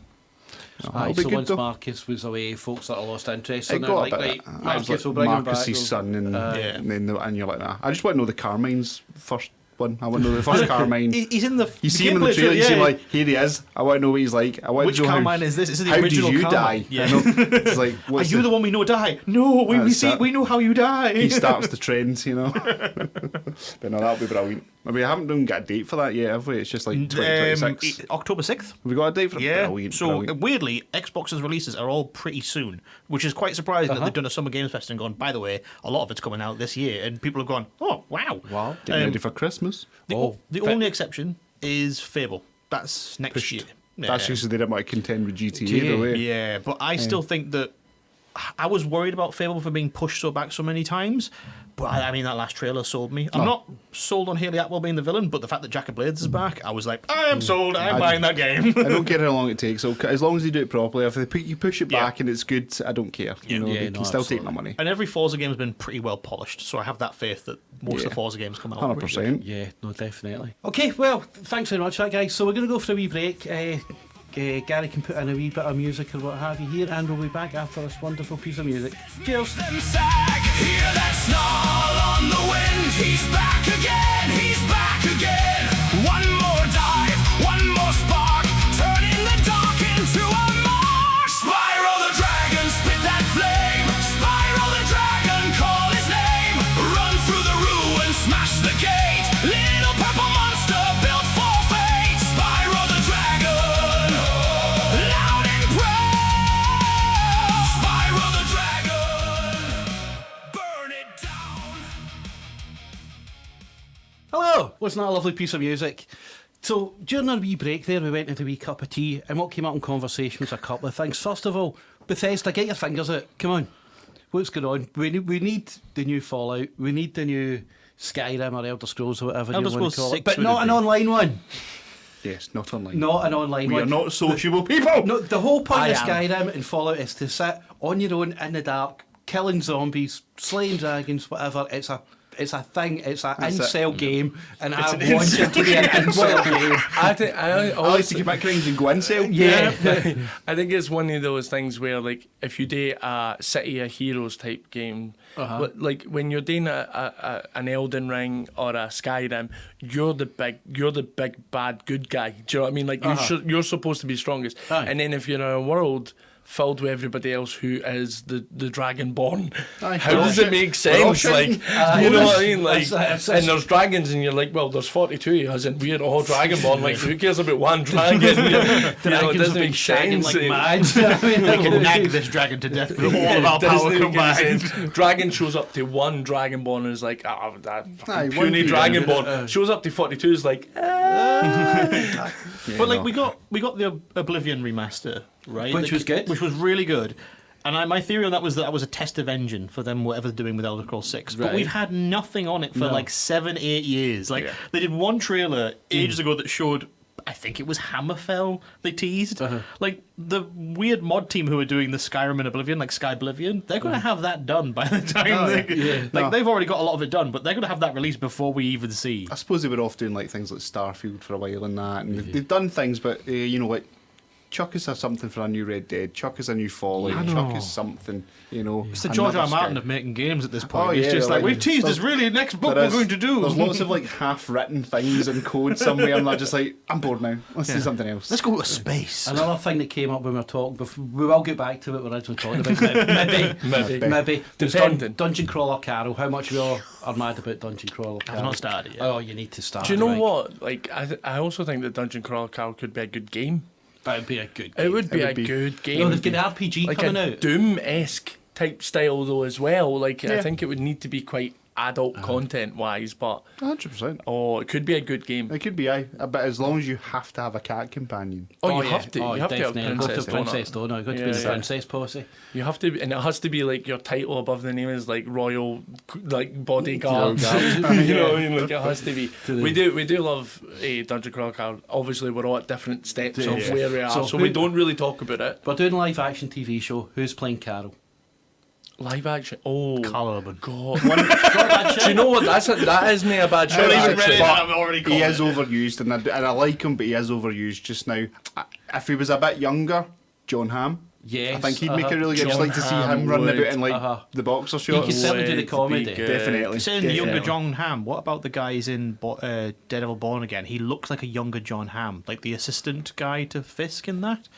Aye, It'll be so good once though. Marcus was away, folks sort of lost interest. So It now, got like, a bit. right, I was Marcus like will bring him back. Marcus's son, and and you're like, nah. I just want to know the Carmine's first one. I want to know the first Carmine. he's in the. You see him in the trailer. You see him like, here he is. I want to know what he's like. I want Which to know Carmine how, is this? Is it the how original did you Carmine? die? Yeah. You know? It's like, Are what's you the one we know die? No, we That's see. it. We know how you die. He starts the trends, you know. But no, that'll be brilliant. I mean, I haven't even got a date for that yet, have we? It's just like 2026. October 6th. Have we got a date for it? Yeah. Brilliant, So brilliant. weirdly, Xbox's releases are all pretty soon, which is quite surprising that they've done a Summer Games Fest and gone, by the way, a lot of it's coming out this year, and people have gone, oh wow. Wow. Getting ready for Christmas. The only exception is Fable. That's next Pushed. year. That's Yeah. usually they didn't want to contend with GTA GTA, either way. Yeah, but I still think that I was worried about Fable for being pushed back so many times. But I mean, that last trailer sold me. I'm not sold on Haley Atwell being the villain, but the fact that Jack of Blades is back, I was like, I am sold. I'm buying that game. I don't care how long it takes. As long as you do it properly, if you push it back and it's good, I don't care. You know, Yeah, they no, can still take my absolutely. money. And every Forza game has been pretty well polished, so I have that faith that most of the Forza games come out. really good. 100%. Yeah, no, definitely. Okay, well, thanks very much for that, guys. So we're going to go for a wee break. Gary can put in a wee bit of music or what have you here, and we'll be back after this wonderful piece of music. Cheers. Them sag, hear that snarl on the wind. He's back again, he's back again. One more dive, one more spark, turning the dark into a mark. Spyro the dragon, spit that flame. Spyro the dragon, call his name. Run through the ruins, smash the gate. Little purple monster built for fate. Spyro the dragon, loud and proud. Spyro the dragon, burn it down. Hello! Wasn't that a lovely piece of music? So, during our wee break there, we went into a wee cup of tea, and what came up in conversation was a couple of things. First of all, Bethesda, get your fingers out. Come on. What's going on? We need the new Fallout. We need the new Skyrim or Elder Scrolls or whatever Elder you want to Scrolls call 6 it. But would not it an be? online one. Yes, not online. Not an online We one. are not sociable people. No, the whole point I of am. Skyrim and Fallout is to sit on your own in the dark, killing zombies, slaying dragons, whatever. It's it's a thing. It's an That's incel game, and I an want it to be an incel game. I think I like to keep my crimes and go incel. Yeah. I think it's one of those things where, like, if you do a City of Heroes type game, like when you're doing an Elden Ring or a Skyrim, you're the big bad good guy. Do you know what I mean? Like you're supposed to be strongest, and then if you're in a world filled with everybody else who is the Dragonborn, how does it make sense? Like, you know what I mean? Like, and there's dragons, and you're like, well, there's 42, as in we're all Dragonborn. Like, who cares about one dragon? You know, it doesn't make sense. Like mad. I mean, We can nag this dragon to death with all of our power combined. Dragon shows up to one Dragonborn and is like, that Aye, puny one Dragonborn. Shows up to 42 is like, But like we got the Oblivion remaster, right? Which was good. Which was really good. And my theory on that was a testive engine for them, whatever they're doing with Elder Scrolls 6. But Right. we've had nothing on it for like 7-8 years. Like they did one trailer ages ago that showed, I think it was Hammerfell they teased. Like the weird mod team who are doing the Skyrim and Oblivion, like Skyblivion, they're going to have that done by the time they've already got a lot of it done, but they're going to have that released before we even see. I suppose they were off doing like things like Starfield for a while and that, and they've done things, but you know, like chuck us something for a new Red Dead, chuck us a new Fallout, chuck us something, you know. It's the George R. another Martin Sky. of making games at this point. Oh, It's yeah, just like, like, we've teased this there's- really next book There we're is- going to do. There's lots of like half-written things in code somewhere. I'm not just like, I'm bored now. Let's do something else. Let's go to space. Another thing that came up when we were talking before, we will get back to it. We're originally talking about maybe Depending. Dungeon Crawler Carol. How much we all are mad about Dungeon Crawler Carol? I've not started yet. Oh, you need to start. do you know right. what? Like, I also think that Dungeon Crawler Carol could be a good game. That would be a good game. It would be It a would be. good game. No, they've got the RPG like coming a out. Doom-esque type style though as well. Like I Yeah. think it would need to be quite adult content wise, but 100%. it could be a good game. It could be, aye. But as long as you have to have a cat companion. You yeah. have to. Oh, You have to have definitely. Go Princess to Princess Donut. Donut. Got to be Yeah, in the yeah. Princess Posse. You have to, and it has to be like your title above the name is like royal, like bodyguard. You know what I mean? Like it has to be. We do love Dungeon Crawler Carol. Obviously, we're all at different steps of where we are, so we don't really talk about it. We're doing a live action TV show. Who's playing Carol? Live action. Oh, Carl Urban. God. Do you know what? That isn't a bad show. actually. I'm already He is overused, and I like him, but he is overused just now. If he was a bit younger, John Hamm. Yes. I think he'd make it really good. I'd just John like to see Hamm him running would. about in like the boxer He shorts. could certainly do the Would be comedy. good. Definitely. Saying the younger Definitely. John Hamm, what about the guys in Daredevil Born Again? He looks like a younger John Hamm, like the assistant guy to Fisk in that.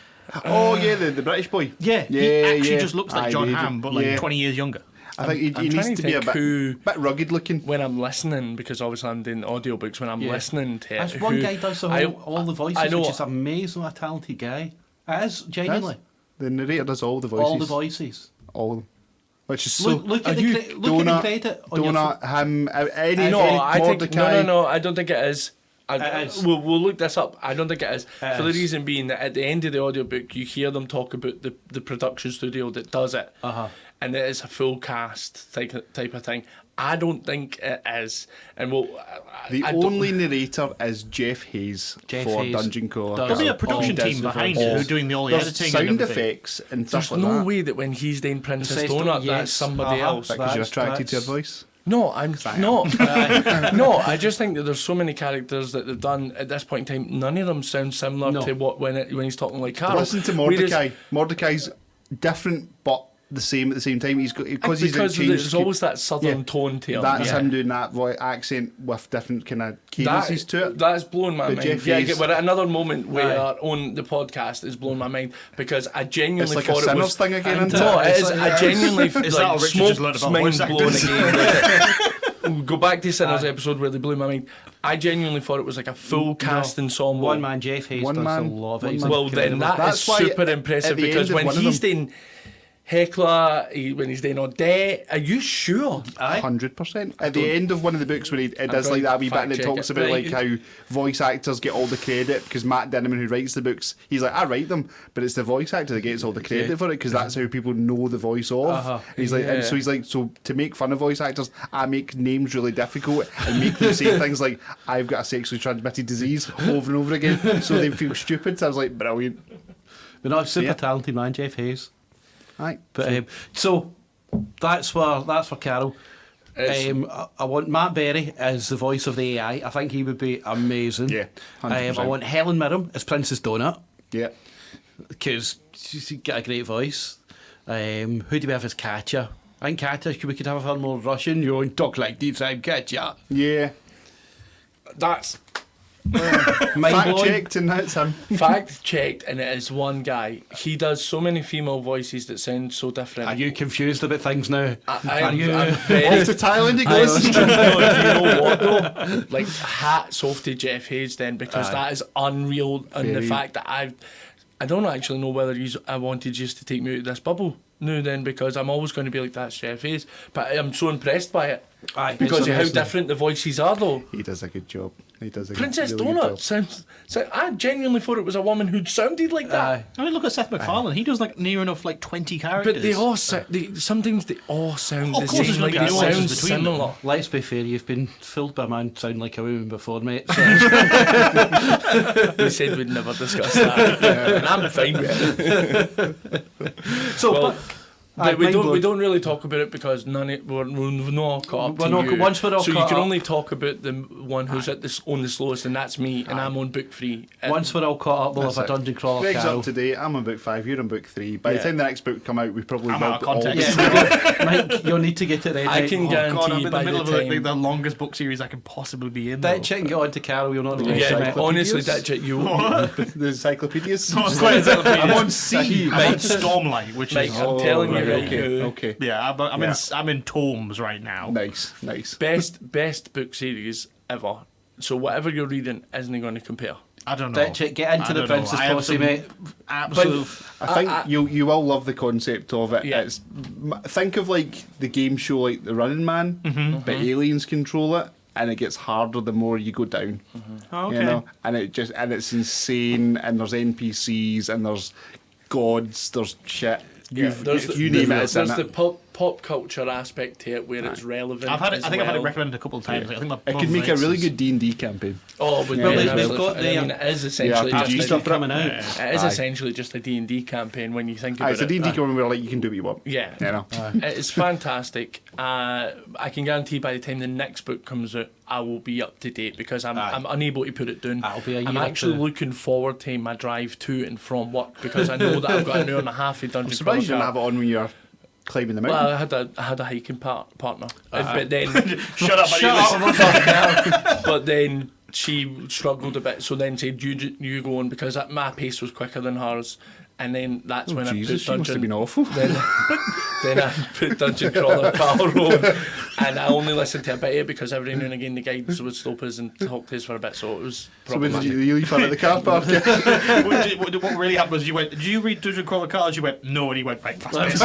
Oh yeah, the British boy. Yeah, he actually just looks like Aye, John they do. Hamm, but like Yeah. 20 years younger. I think he I'm needs trying to to be a think who- bit rugged looking. When I'm listening, because obviously I'm doing audiobooks, when I'm listening to it. That's one who- guy does all the voices, I know, which is amazing. What a talented guy. It is, genuinely. The narrator does all the voices. All the voices. All of them. Which is so. Look at the credit on your Donut, him, any No, I think Mordecai. no. I don't think it is. It is. We'll look this up. I don't think it is. It For the is. reason being that at the end of the audiobook, you hear them talk about the production studio that does it, and it is a full cast type of thing. I don't think it is, and The I don't- only narrator is Jeff Hayes Jeff for Hayes Dungeon Crawler. does There'll be a all production does team the behind voices. it who are doing all the There's editing sound and everything. effects and There's stuff like no that. way that when he's doing Princess Princess Donut, Donut, that's yes. somebody else. Because you're attracted to her voice. No, I'm not. No, I just think that there's so many characters that they've done at this point in time. None of them sound similar No. to what when he's talking like Carol. Listen to Whereas- Mordecai. Mordecai's different, but the same at the same time. He's got because he's because changed. there's always that southern tone to him. That's yeah. him doing that voice accent with different kind of cadences to it. That's blown my But mind. Jeff Yeah, Hayes- we're at another moment where on the podcast is blown my mind because I genuinely It's like thought a it was Sinners thing again, isn't No, it? it It's is. like- I genuinely Is that like how Richard just learned smoke's about mind voice blown actors? again. Go back to Sinners episode where they blew my mind. I genuinely thought it was like a full cast ensemble. One man, Jeff Hayes, One does man, a lot of one it. He's man. Well, then incredible. that is That's why super at impressive the end because of when one of he's them- doing Heckler, when he's doing Odette, are you sure? 100%. At the end of one of the books, when it does going like that to wee bit, and it fact talks check about it. like how voice actors get all the credit because Matt Dinniman, who writes the books, he's like, I write them, but it's the voice actor that gets all the credit for it because that's how people know the voice of. And he's like, and so he's like, so to make fun of voice actors, I make names really difficult and make them say things like, I've got a sexually transmitted disease over and over again, so they feel stupid. So I was like, brilliant. But no, super Yeah. talented man, Jeff Hayes. Aye. But so that's for Carol. I want Matt Berry as the voice of the AI. I think he would be amazing. Yeah, 100%. I want Helen Mirren as Princess Donut Yeah. because she's got a great voice. Who do we have as Katya? I think Katya, we could have her more Russian. You don't talk like this, I'm Katya. Yeah. That's Fact Mind-blowing. checked, and that's him. fact checked, and it is one guy. He does so many female voices that sound so different. Are you confused about things now? I'm you- very. Off to Thailand he goes. No, do you know what though? Like, hats off to Jeff Hayes then, because that is unreal. And the Very. fact that I don't actually know whether I wanted just to take me out of this bubble now then, because I'm always going to be like, that's Jeff Hayes. But I'm so impressed by it. Aye, Because it's of how amazing. different the voices are though. He does a good job. He does a Princess really good Donut job. sounds. I genuinely thought it was a woman who sounded like that. Aye. I mean, look at Seth MacFarlane. He does like near enough like 20 characters. But they all sometimes they all sound Of the course same. there's Like, gonna it be nuances sounds between them. similar. Let's be fair, you've been fooled by a man sounding like a woman before, mate. So. We said we'd never discuss that, and I'm fine with it. So, Well, aye, but we mind-blowing. don't really talk about it because we're not caught up We're to not- you. once we're all so you caught can up- only talk about the one who's on the slowest, and that's me, and I'm on book 3. Once we're all caught up, we'll have a That's it. dungeon crawler. Greg's Carol. up to date. I'm on book 5. You're on book 3. By the Yeah. time the next book come out, we probably I'm will out of all be- context. Yeah, Mike, you'll need to get it ready. I can guarantee God, I'm in the by middle the of time. like, the longest book series I can possibly be in. That chick and get on to Carol, you'll not know. Yeah, honestly, that's it. You, the encyclopedias. No, it's quite encyclopedias. I'm on C. I'm on Stormlight, which Mike, is I'm telling you right okay, now. okay. yeah. I'm Yeah. I'm in tomes right now. Nice, nice. Best book series ever. So whatever you're reading isn't going to compare. I don't know. That chick, get into I the don't know. Princess I have Posse, some mate. Absolute. I think you will love the concept of it. Yeah. Think of like the game show, like the Running Man, but aliens control it, and it gets harder the more you go down. Oh, okay. You know, and it's insane, and there's NPCs, and there's gods, there's shit. You name it, it's in There's the it. pop culture aspect to it where it's relevant. I think I've had it well. recommended a couple of times. I think my It could brother make a really thinks good D&D campaign. Oh, but Well, yeah, they've absolutely. got I mean, it is essentially RPG just a, stuff coming out. it is Aye. essentially just a D&D campaign when you think about It's a it. D&D campaign where like you can do what you want. Yeah. You know. It's fantastic. I can guarantee by the time the next book comes out, I will be up to date because I'm unable to put it down. That'll be a I'm year or actually two. looking forward to my drive to and from work because I know that I've got an hour and a half of dungeon I'm surprised you didn't have crawler. it on when you're climbing the mountain. Well, I had a hiking partner, but then Shut up, buddy. but then she struggled a bit. So then said you go on because my pace was quicker than hers. And then that's when Jesus, I she put must have dungeon. been awful. Then I put Dungeon Crawler Carl on, and I only listened to a bit of it because every now and again the guides would stop us and talk to us for a bit, so it was So when did problematic. you leave her at the car park? What really happened was you went, did you read Dungeon Crawler Cards? You went, no, and he went, right, fast pace.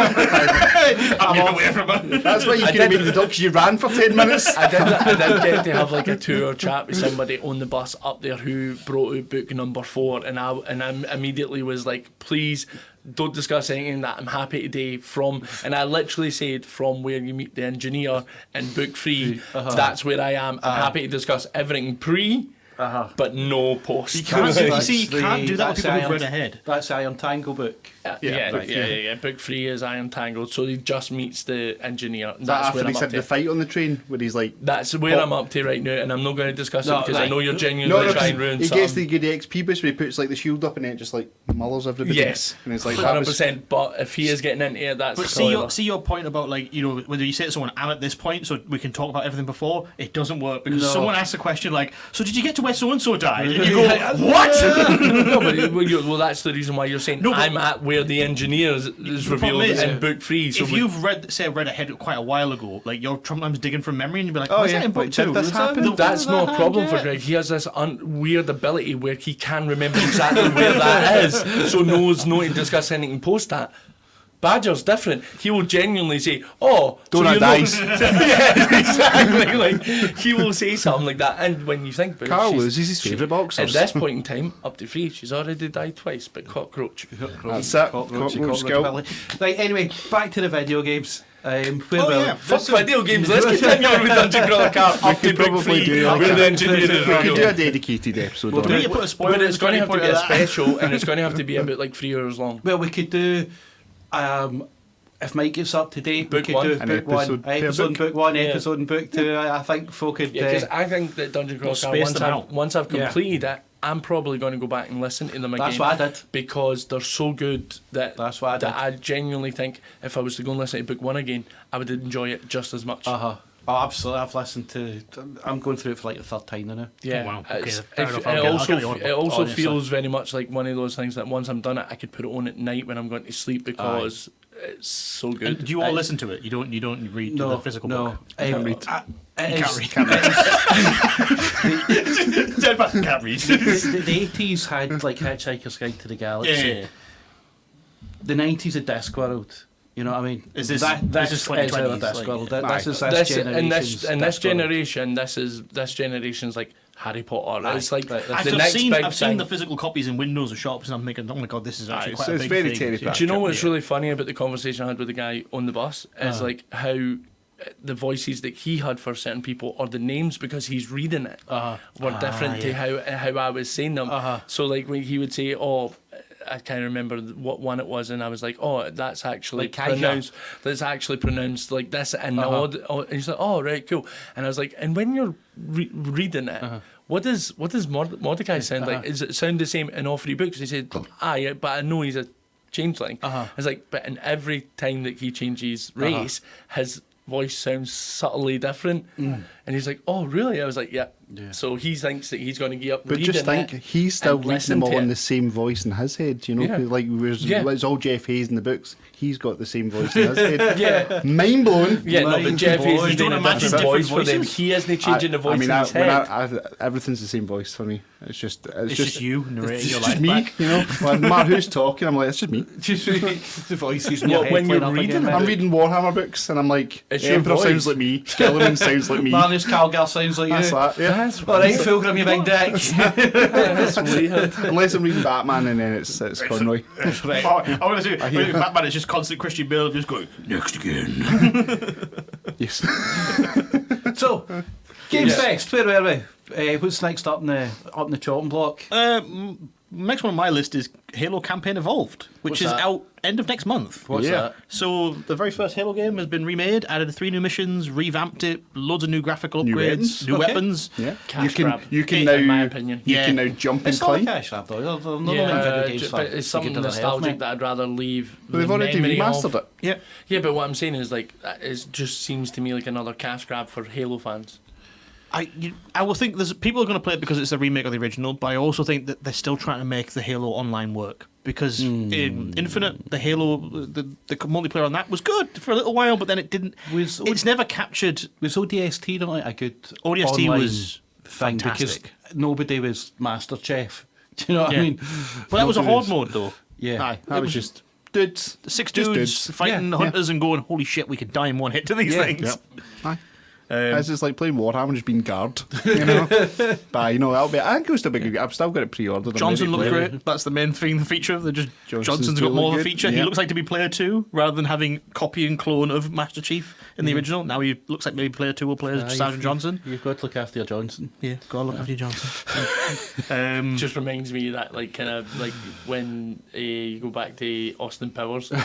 I'm getting away from it. That's why you couldn't make the dog because you ran for 10 minutes. I did get to have like a 2-hour chat with somebody on the bus up there who brought out book number 4, and I immediately was like, please don't discuss anything that I'm happy today from, and I literally said from where you meet the engineer in book 3, that's where I am. I'm happy to discuss everything pre, but no post. You can't do That's you can't do that with that's people who've Iron- read ahead. That's the Iron Tangle book. Yeah. Book 3 is Iron Tangled, so he just meets the engineer. That That's after where I'm he's up had the to. fight on the train where he's like, That's where I'm up to right now, and I'm not going to discuss No, it because I right. know you're genuinely trying to ruin he something. gets the good XP boost where he puts like the shield up and then it just like mullers everybody. Yes, And it's like, that was 100%. But if he is getting into it, that's But clever. see your point about like, you know, when you say to someone, I'm at this point, so we can talk about everything before, it doesn't work because No. someone asks a question like, so did you get to where so and so died? And you go, what? No, but well, that's the reason why you're saying No, but- I'm at where the engineer is The problem revealed is, in book 3. So If you've read ahead quite a while ago, like you're sometimes digging from memory and you'll be like, Oh, oh, is yeah, that in book like, did 2? this happen? that's no problem for Greg. He has this weird ability where he can remember exactly where that is, so knows not to discuss anything post that. Badger's different. He will genuinely say, "Oh, Donut so you know-" dies. Yeah, exactly. Like he will say something like that, and when you think about Carl it, loses his favourite at boxers. this point in time, up to 3, she's already died twice, but cockroach. That's it. Cockroach skill. Right, anyway, back to the video games. Where Oh, were yeah. we? Fuck video games. Let's continue on with Dungeon Crawler Card up to could book probably 3. do like Where a- the engineer is We could do revealed. a dedicated episode We'll on do it. You put a spoiler But it's going to have to be a point of that. special, and it's going to have to be about like 3 hours long. Well, we could do if Mike gets up to date, we Book could one. do An book one, episode per episode book. book one, Yeah. episode and book two. I think folk could. Yeah, because I think that Dungeon Crawler, space them out. once I've Yeah. completed it, I'm probably going to go back and listen to them again. That's what I did. Because they're so good that That's what I that did. I genuinely think if I was to go and listen to book one again, I would enjoy it just as much. Oh, absolutely. I've listened to. I'm going through it for like the third time now. Yeah, Oh, wow. Okay, it's- fair if- enough. it I'll also get you on board. it also Honestly. feels very much like one of those things that once I'm done it, I could put it on at night when I'm going to sleep because it's so And good. do you all listen to it? You don't read the physical book? Can't read. Deadpan can't read. The 80s had like Hitchhiker's Guide to the Galaxy. Yeah. The 90s had Discworld. You know what I mean? Is this- that, is this this is our 2020s, Discworld. like- This is this generation's in this Discworld. generation, this generation's like Harry Potter. It's like Right, the I've next seen big I've thing. seen the physical copies in windows of shops, and I'm thinking, oh my god, this is actually it's- quite a it's big very thing. Terry Pratchett. Do you know what's really funny about the conversation I had with the guy on the bus? Is like how the voices that he had for certain people or the names because he's reading it were different to how I was saying them. So like when he would say, "Oh, I can't remember what one it was," and I was like, "Oh, that's actually Like Kaiser. pronounced. That's actually pronounced like this." And and he's like, "Oh, right, cool." And I was like, "And when you're reading it." What does Mordecai sound like? Does it sound the same in all three books? He said, "Aye, but I know he's a changeling." I was like, "But in every time that he changes race, his voice sounds subtly different." And he's like, "Oh, really?" I was like, "Yeah." So he thinks that he's going to get up But reading just think, it he's still and reading listen them all to in it. the same voice in his head, you know? Yeah. Like, Yeah. it's all Jeff Hayes in the books. He's got the same voice in his head. Yeah. Mind blown. Yeah, no, but Jeff Hayes is You don't doing a imagine different voice different for them. voices? He isn't changing the voice in his when head. everything's the same voice for me. It's just you narrating It's your just life me, back. you know. Like, no matter who's talking, I'm like, it's just me. Just the voices in your What, head when you're playing up reading again, it? I'm maybe. reading Warhammer books, and I'm like, It's the your Emperor voice. sounds like me, Skeleton sounds like me. Manus Calgar sounds like That's you. that, yeah. That's All right, Fulgrim, you big dick. That's weird. Unless I'm reading Batman, and then it's Conroy. Right. I want to say, Batman is just constant Christian Bale just going, next again. Yes. So, Games Fest, where were we? What's next up in the chopping block? Next one on my list is Halo Campaign Evolved, which What's is that? out end of next month. What's Yeah. that? So the very first Halo game has been remade, added 3 new missions, revamped it, loads of new graphical New upgrades, weapons. new Okay. weapons. Yeah. Cash grab, You can in now. my opinion. You Yeah. can now jump and It's not a climb. cash grab though. They're not Yeah, video games but it's something nostalgic that I'd rather leave. But they've the already memory remastered of. it. Yeah. Yeah, but what I'm saying is like it just seems to me like another cash grab for Halo fans. I will think there's people are going to play it because it's a remake of the original, but I also think that they're still trying to make the Halo Online work because in Infinite, the Halo, the multiplayer on that was good for a little while, but then it didn't. It's never captured. Was ODST not a good ODST online was thing fantastic. because nobody was Master Chef. Do you know what I Yeah. mean? But that was a Nobody horde was- mode though. Yeah. Aye, that was just dudes. 6 Just dudes fighting Yeah. hunters and going, holy shit, we could die in one hit to these Yeah. things. Yep. Aye. It's just like playing Warhammer, just being guard. You know, but you know that'll be. I think it was still big. I've still got it pre-ordered. I'm Johnson ready to looked play it. great. That's the main thing, the feature of the just Johnson's Johnson's got totally more of a good. feature. He Yeah. looks like to be player 2 rather than having copy and clone of Master Chief in the original. Now he looks like maybe player 2 will play as Sergeant Johnson. You've got to look after your Johnson. Yeah, gotta look after your Johnson. Just reminds me of that like kind of like when you go back to Austin Powers. And,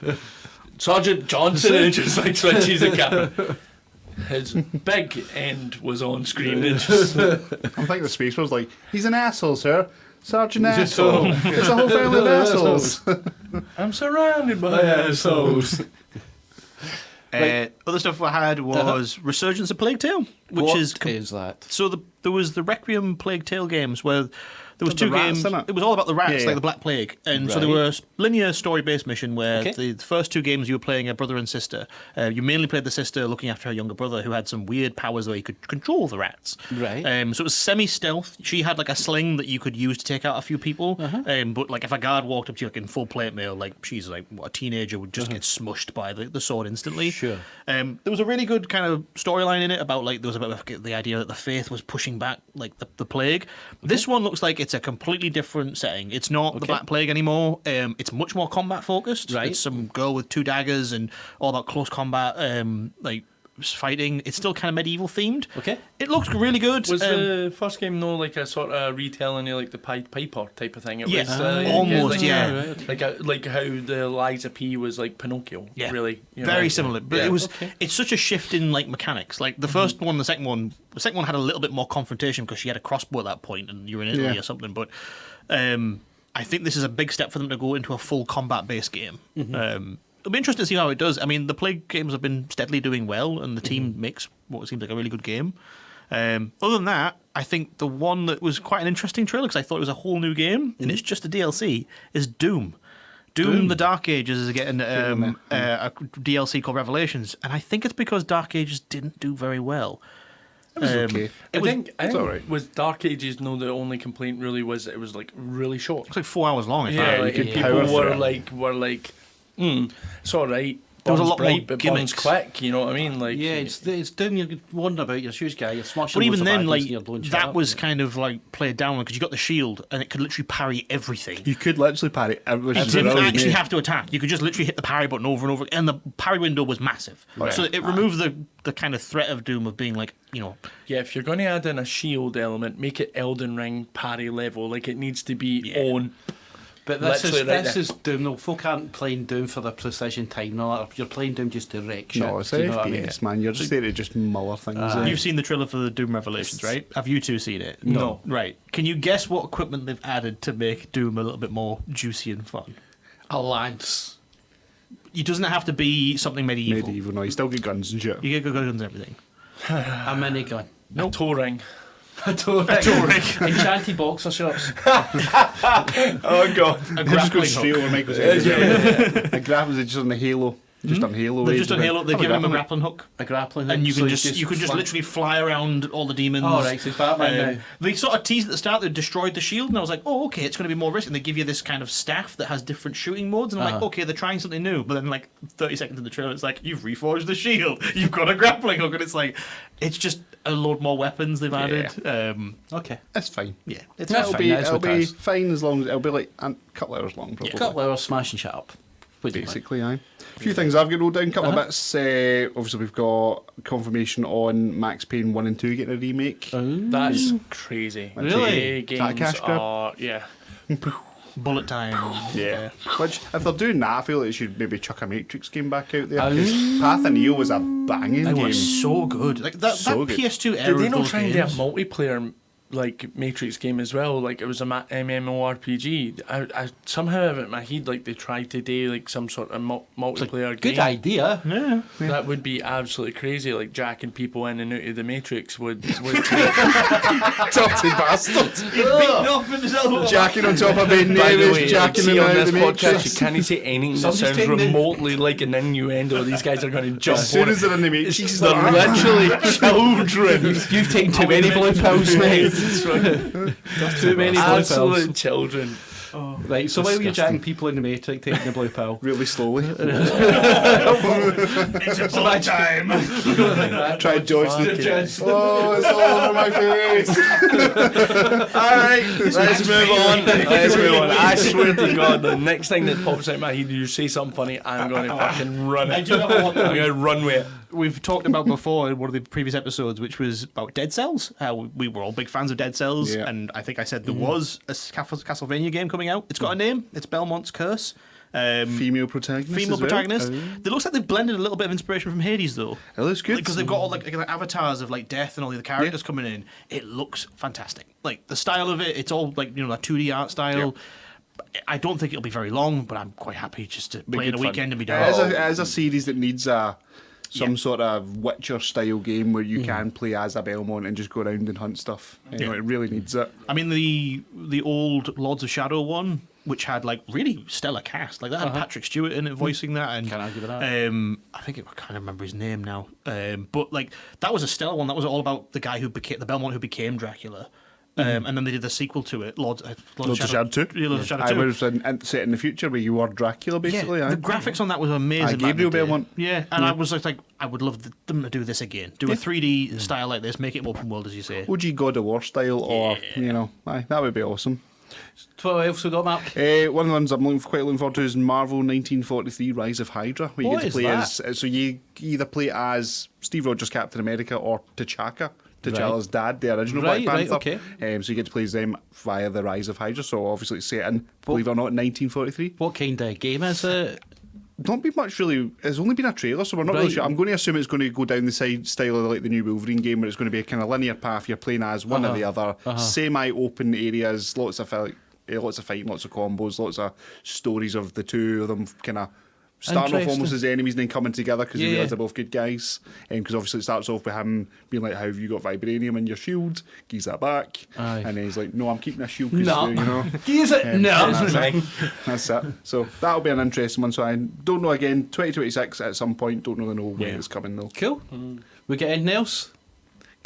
like, Sergeant Johnson and just like switches the camera. His big end was on screen and just I'm thinking the Space Force like he's an asshole, sir. Sergeant asshole. It's a whole family of assholes. I'm surrounded by assholes. Other stuff I had was Resurgence of Plague Tale, which What is is that? so there was the Requiem Plague Tale games where there was The 2 rats, games. innit? It was all about the rats, Yeah. like the Black Plague, and so there Right. were linear story-based mission where Okay. the first 2 games you were playing a brother and sister. You mainly played the sister looking after her younger brother, who had some weird powers where he could control the rats. Right. So it was semi-stealth. She had like a sling that you could use to take out a few people. But like if a guard walked up to you like in full plate mail, like she's like a teenager would just get smushed by the sword instantly. Sure. There was a really good kind of storyline in it about like there was about the idea that the faith was pushing back like the plague. This one looks like it's a completely different setting. It's not the Black Plague anymore. It's much more combat focused. Right. It's some girl with 2 daggers and all about close combat. Like fighting. It's still kind of medieval themed. Okay. It looks really good. Was the first game like a sort of retelling of like the Pied Piper type of thing? It Yeah, was, almost, like, yeah. Like how the Liza P was like Pinocchio. Yeah, really. very similar. But Yeah. it was. It's such a shift in like mechanics. Like the first one, the second one had a little bit more confrontation because she had a crossbow at that point, and you're in Italy or something. But I think this is a big step for them to go into a full combat-based game. It'll be interesting to see how it does. I mean, the Plague games have been steadily doing well, and the team makes what seems like a really good game. Other than that, I think the one that was quite an interesting trailer, because I thought it was a whole new game, and it's just a DLC, is Doom. Doom, the Dark Ages is getting a DLC called Revelations, and I think it's because Dark Ages didn't do very well. It was okay. I think alright. was Dark Ages. No, the only complaint really was it was like really short. It's like 4 hours long. If Yeah, I like, could and power people through were like, it's all right. There was a Burns lot more bright, but burns gimmicks. quick. You know what I mean? Like, Yeah, it's Doom. You're wandering about. You're a huge guy. You're smashing. But even loads of then, buttons like and you're blowing shit that up. was kind of like played down because you got the shield and it could literally parry everything. You could literally parry everything. You didn't actually have to attack. You could just literally hit the parry button over and over, and the parry window was massive. So it removed the kind of threat of Doom of being like, yeah, if you're going to add in a shield element, make it Elden Ring parry level. Like it needs to be on. But this literally right is there. Doom. No, folk aren't playing Doom for the precision time. No, you're playing Doom just to wreck shit. No, it's Do you know what I FPS, mean? man. You're just there to just muller things. You've seen the trailer for the Doom Revelations, right? Have you two seen it? No. Right. Can you guess what equipment they've added to make Doom a little bit more juicy and fun? A lance. It doesn't have to be something medieval. Medieval, no, you still get guns and shit. You get good guns and everything. A minigun. No toe ring. A toe ring. Enchanted boxer shorts. Oh god. A They're just grappling going straight hook. over Mike was saying. A grapples are just on the Halo. Just on Halo. They've just done Halo. They've given him a grappling hook. A grappling hook. And you So can you just fly- literally fly around all the demons. Oh, right, so it's Batman now. They sort of teased at the start they destroyed the shield, and I was like, oh, okay, it's going to be more risky. And they give you this kind of staff that has different shooting modes, and I'm like, okay, they're trying something new. But then, like 30 seconds in the trailer, it's like, you've reforged the shield, you've got a grappling hook, and it's like, it's just a load more weapons they've added. Okay. It's fine. Yeah, That's It'll fine, be, that's it'll what it be is. fine as long as it'll be like a couple hours long, probably. A couple of hours smashing shit up. What do you think? Basically, aye. A few things I've got wrote down, a couple of bits. Obviously, we've got confirmation on Max Payne 1 and 2 getting a remake. That's crazy. Really? The Is that a games cash grab? are yeah. bullet time. Yeah. Which, if they're doing that, I feel like they should maybe chuck a Matrix game back out there. 'Cause Path of Neo was a banging It game. was so good. Like that So good. PS2 era. Did they of not those try and do a games. multiplayer like Matrix game as well? Like it was a MMORPG. I somehow have it in my head like they tried to do like some sort of multiplayer Good game. idea. Yeah. That would be absolutely crazy. Like jacking people in and out of the Matrix would Dirty bastard. Beating off himself. Jacking on top of being By the neighbours, way, jacking see them on out this of the podcast, Matrix. you can't say anything that Somebody's sounds taking the- remotely like an innuendo. These guys are going to jump As soon on as it. they're in the Matrix, it's They're like, literally children. You've taken too many blue pills, mate. Too many blue Absolute pills. children. Right, so while you're jacking people in the Matrix, taking the blue pill. really slowly. It's all time. Try to dodge the Oh, it's all over my face. Alright, let's move on. Let's move on. I swear to God, the next thing that pops out of my head, you say something funny, I'm going to fucking run it. I'm going to run with it. We've talked about before in one of the previous episodes, which was about Dead Cells. How we were all big fans of Dead Cells, Yeah. and I think I said there was a Castlevania game coming out. It's got a name. It's Belmont's Curse. Female protagonist. Female as well. protagonist. It looks like they've blended a little bit of inspiration from Hades, though. It looks good. Because they've got all like avatars of like death and all the other characters coming in. It looks fantastic. Like the style of it, it's all like that 2D art style. I don't think it'll be very long, but I'm quite happy just to play in a good fun. weekend and be It done. is a series that needs some sort of Witcher style game where you can play as a Belmont and just go around and hunt stuff. You know, it really needs it. I mean, the old Lords of Shadow one, which had like really stellar cast, like that had Patrick Stewart in it voicing that, and Can't argue with that. I think I can't remember his name now, but like that was a stellar one. That was all about the guy who became the Belmont who became Dracula. And then they did the sequel to it, Lords of Shadow 2. Yeah, Lords of Shadow I 2. was set in the future where you were Dracula, basically. Yeah, aye. the graphics on that was amazing. back in Gabriel the day. Belmont. Yeah, and I was like, I would love them to do this again. Do a 3D style like this, make it open world, as you say. OG God of War style, or, aye, that would be awesome. What else we got, Mark? One of the ones I'm quite looking forward to is Marvel 1943 Rise of Hydra, where you What get to is play that? as. So you either play as Steve Rogers, Captain America, or T'Challa's dad, the original Black Right, Panther. okay. So you get to play as them via the Rise of Hydra. So obviously it's set in, believe it or not, 1943. What kind of game is it? Not been much really. It's only been a trailer, so we're not really Right. sure. I'm going to assume it's going to go down the side style of like the new Wolverine game, where it's going to be a kind of linear path. You're playing as one or the other, semi-open areas, lots of fighting, lots of combos, lots of stories of the two of them kind of starting off Interesting. almost as enemies and then coming together because you Yeah. realise they're both good guys. Because obviously it starts off with him being like, "How have you got vibranium in your shield? Gives that back." Aye. And then he's like, "No, I'm keeping a shield." 'Cause, No. you know. Is it? No. That's it. So that'll be an interesting one. So I don't know again. 2026 at some point. Don't really know when it's coming though. Cool. We get anything else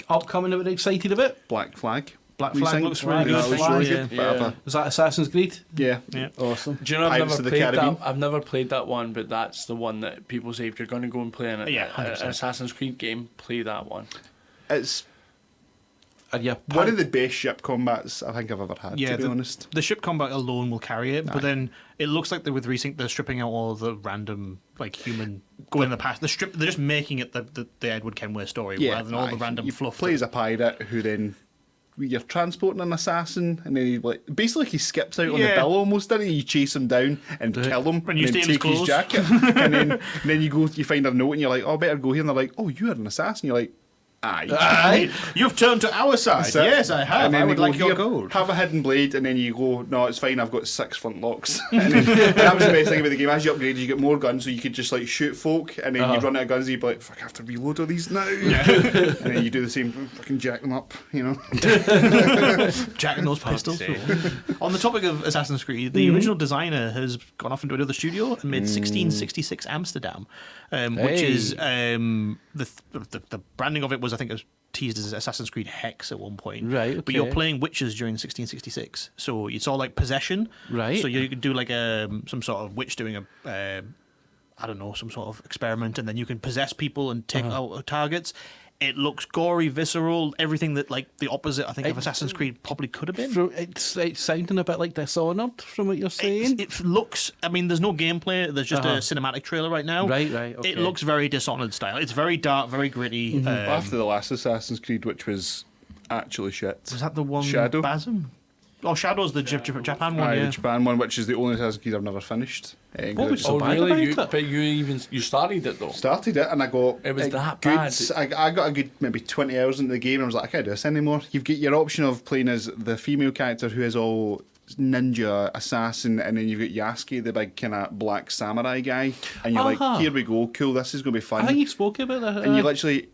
upcoming that we're excited about? Black Flag. Black We Flag think. looks really That good. looks really good. Bit of a- Is that Assassin's Creed? Yeah. Awesome. Do you know I've Pirates never of the played Caribbean. that? I've never played that one, but that's the one that people say if you're going to go and play an Yeah, 100%. Assassin's Creed game, play that one. It's Are you one of the best ship combats I think I've ever had. Yeah, to be honest. The ship combat alone will carry it, but then it looks like with Resync they're stripping out all the random like human going in the past. They're just making it the Edward Kenway story rather than all the random you fluff. play as a pirate who then you're transporting an assassin, and then he he skips out on the Yeah. bill almost, doesn't he? You chase him down and kill him, And you then steal his take his clothes. jacket, and then you find a note, and you're like, "Oh, I better go here." And they're like, "Oh, you are an assassin." You're like, "Aye." You've turned to our side. That's it. Yes, I have. And then I they would go, like your "Here, gold. Have a hidden blade," and then you go, "No, it's fine. I've got 6 flintlocks." And that was the best thing about the game. As you upgrade, you get more guns, so you could just like shoot folk, and then you run out of guns, and you'd be like, "Fuck, I have to reload all these now." And then you do the same, fucking jack them up, you know. Jacking those pistols. sake. On the topic of Assassin's Creed, the original designer has gone off into another studio and made 1666 Amsterdam, which is the branding of it was, I think it was teased as Assassin's Creed Hex at one point. Right, But you're okay. playing witches during 1666, so it's all like possession. Right. So you could do like some sort of witch doing I don't know, some sort of experiment, and then you can possess people and take out targets. It looks gory, visceral, everything that like the opposite, I think, of Assassin's Creed probably could have been. It's sounding a bit like Dishonored from what you're saying. It looks. I mean, there's no gameplay. There's just a cinematic trailer right now. Right, okay. It looks very Dishonored style. It's very dark, very gritty. After the last Assassin's Creed, which was actually shit. Was that the one? Shadow? Basm? Oh, Shadow's the Japan one. Aye, Yeah. the Japan one, which is the only Assassin's Creed I've never finished. What was so Oh, bad really? about it? But you started it though. Started it and I got It was a that good, bad? I got a good maybe 20 hours into the game and I was like, I can't do this anymore. You've got your option of playing as the female character who is all ninja assassin, and then you've got Yasuke, the big kind of black samurai guy, and you're like, here we go, cool, this is going to be fun. I think you spoke about that. And you literally,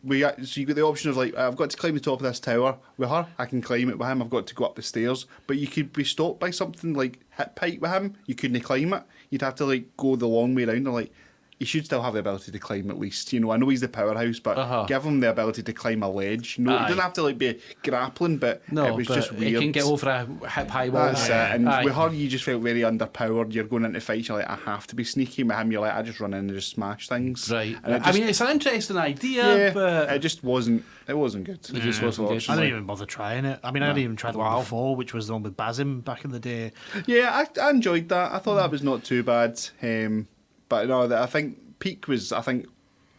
so you got the option of like, I've got to climb the top of this tower with her, I can climb it with him, I've got to go up the stairs, but you could be stopped by something like hit pipe with him, you couldn't climb it, you'd have to like go the long way around, or like, he should still have the ability to climb at least. You know, I know he's the powerhouse, but give him the ability to climb a ledge. No, it doesn't have to like be grappling, but no, it was but just weird. It can get over a hip high wall. That's it. And Aye. with her, you just felt very underpowered. You're going into fights, you're like, I have to be sneaky. With him, you're like, I just run in and just smash things. Right. And it I just, mean, it's an interesting idea, yeah, but it just wasn't. It wasn't good. It just wasn't good. I didn't even bother trying it. I mean, I didn't even try the one before, which was the one with Basim back in the day. Yeah, I enjoyed that. I thought that was not too bad. But no, I think peak was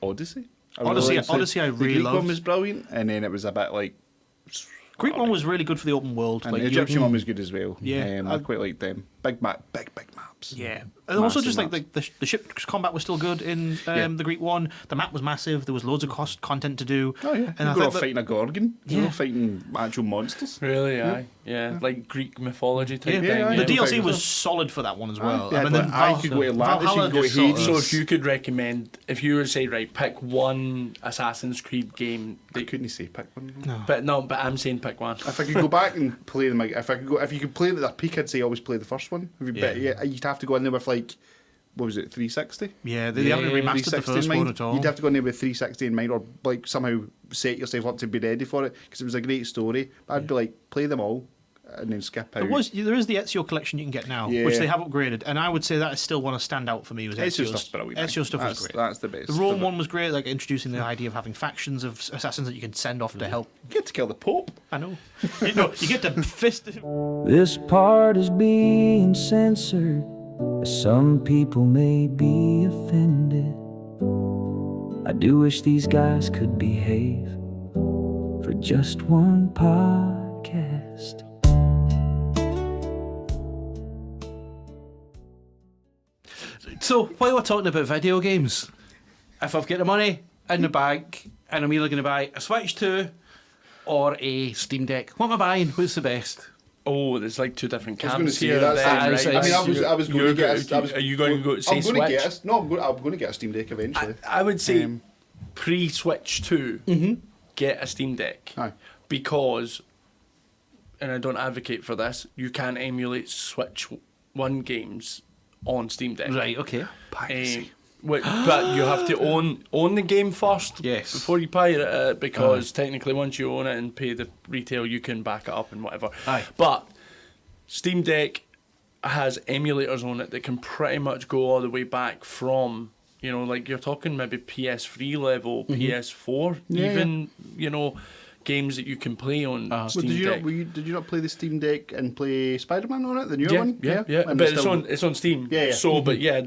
Odyssey. Odyssey I the really Greek loved. one was brilliant, and then it was a bit like Greek one was really good for the open world. and Like the Egyptian one was good as well. Yeah. I quite liked them. Big maps. Yeah, and also Massive just like maps. the ship combat was still good in the Greek one. The map was massive. There was loads of content to do. Oh yeah, and I you go think off that- fighting a gorgon. You Yeah. go fighting actual monsters. Really, aye. Yeah, like Greek mythology type Yeah, thing. yeah, the yeah. DLC was solid for that one as well. Yeah, I mean, like, then I could go to Atlantis, you could go to just sort of- Hades. So if you could recommend, if you were to say, right, pick one Assassin's Creed game, I that, couldn't say pick one. but I'm saying pick one. If I could go back and play them, if you could play at their peak, I'd say always play the first one. You'd have to go in there with like, what was it, 360? Yeah, they haven't remastered the 360 first in one mind. at all. You'd have to go in there with 360 in mind, or like somehow set yourself up to be ready for it, because it was a great story. But I'd be like, play them all, and then skip out. There is the Ezio collection you can get now, Yeah. which they have upgraded, and I would say that is still one of stand out for me. Was Ezio Ezio's stuff's brilliant. Ezio stuff was That's- great. that's the best The Rome of it. one was great, like introducing the idea of having factions of assassins that you can send off to help. You get to kill the Pope. I know. You get to fist. This part is being censored, as some people may be offended. I do wish these guys could behave for just one podcast. So, while we're talking about video games, if I've got the money in the bank and I'm either going to buy a Switch 2 or a Steam Deck, what am I buying? What's the best? Oh, there's like two different I was going to camps say here. that's. then, I right? mean, I was going to get. Are you going to go say I'm going to Switch? get. I'm going to get a Steam Deck eventually. I would say pre-Switch 2, get a Steam Deck. Aye. Because, and I don't advocate for this, you can emulate Switch 1 games on Steam Deck. Right, okay. But you have to own the game first Yes. before you pirate it, because technically once you own it and pay the retail, you can back it up and whatever. Aye. But Steam Deck has emulators on it that can pretty much go all the way back from, like you're talking maybe PS3 level, PS4, even, games that you can play on Steam Deck. Did you not play the Steam Deck and play Spider-Man on it, the newer one? Yeah. And But still- it's on Steam. Yeah. So, but yeah,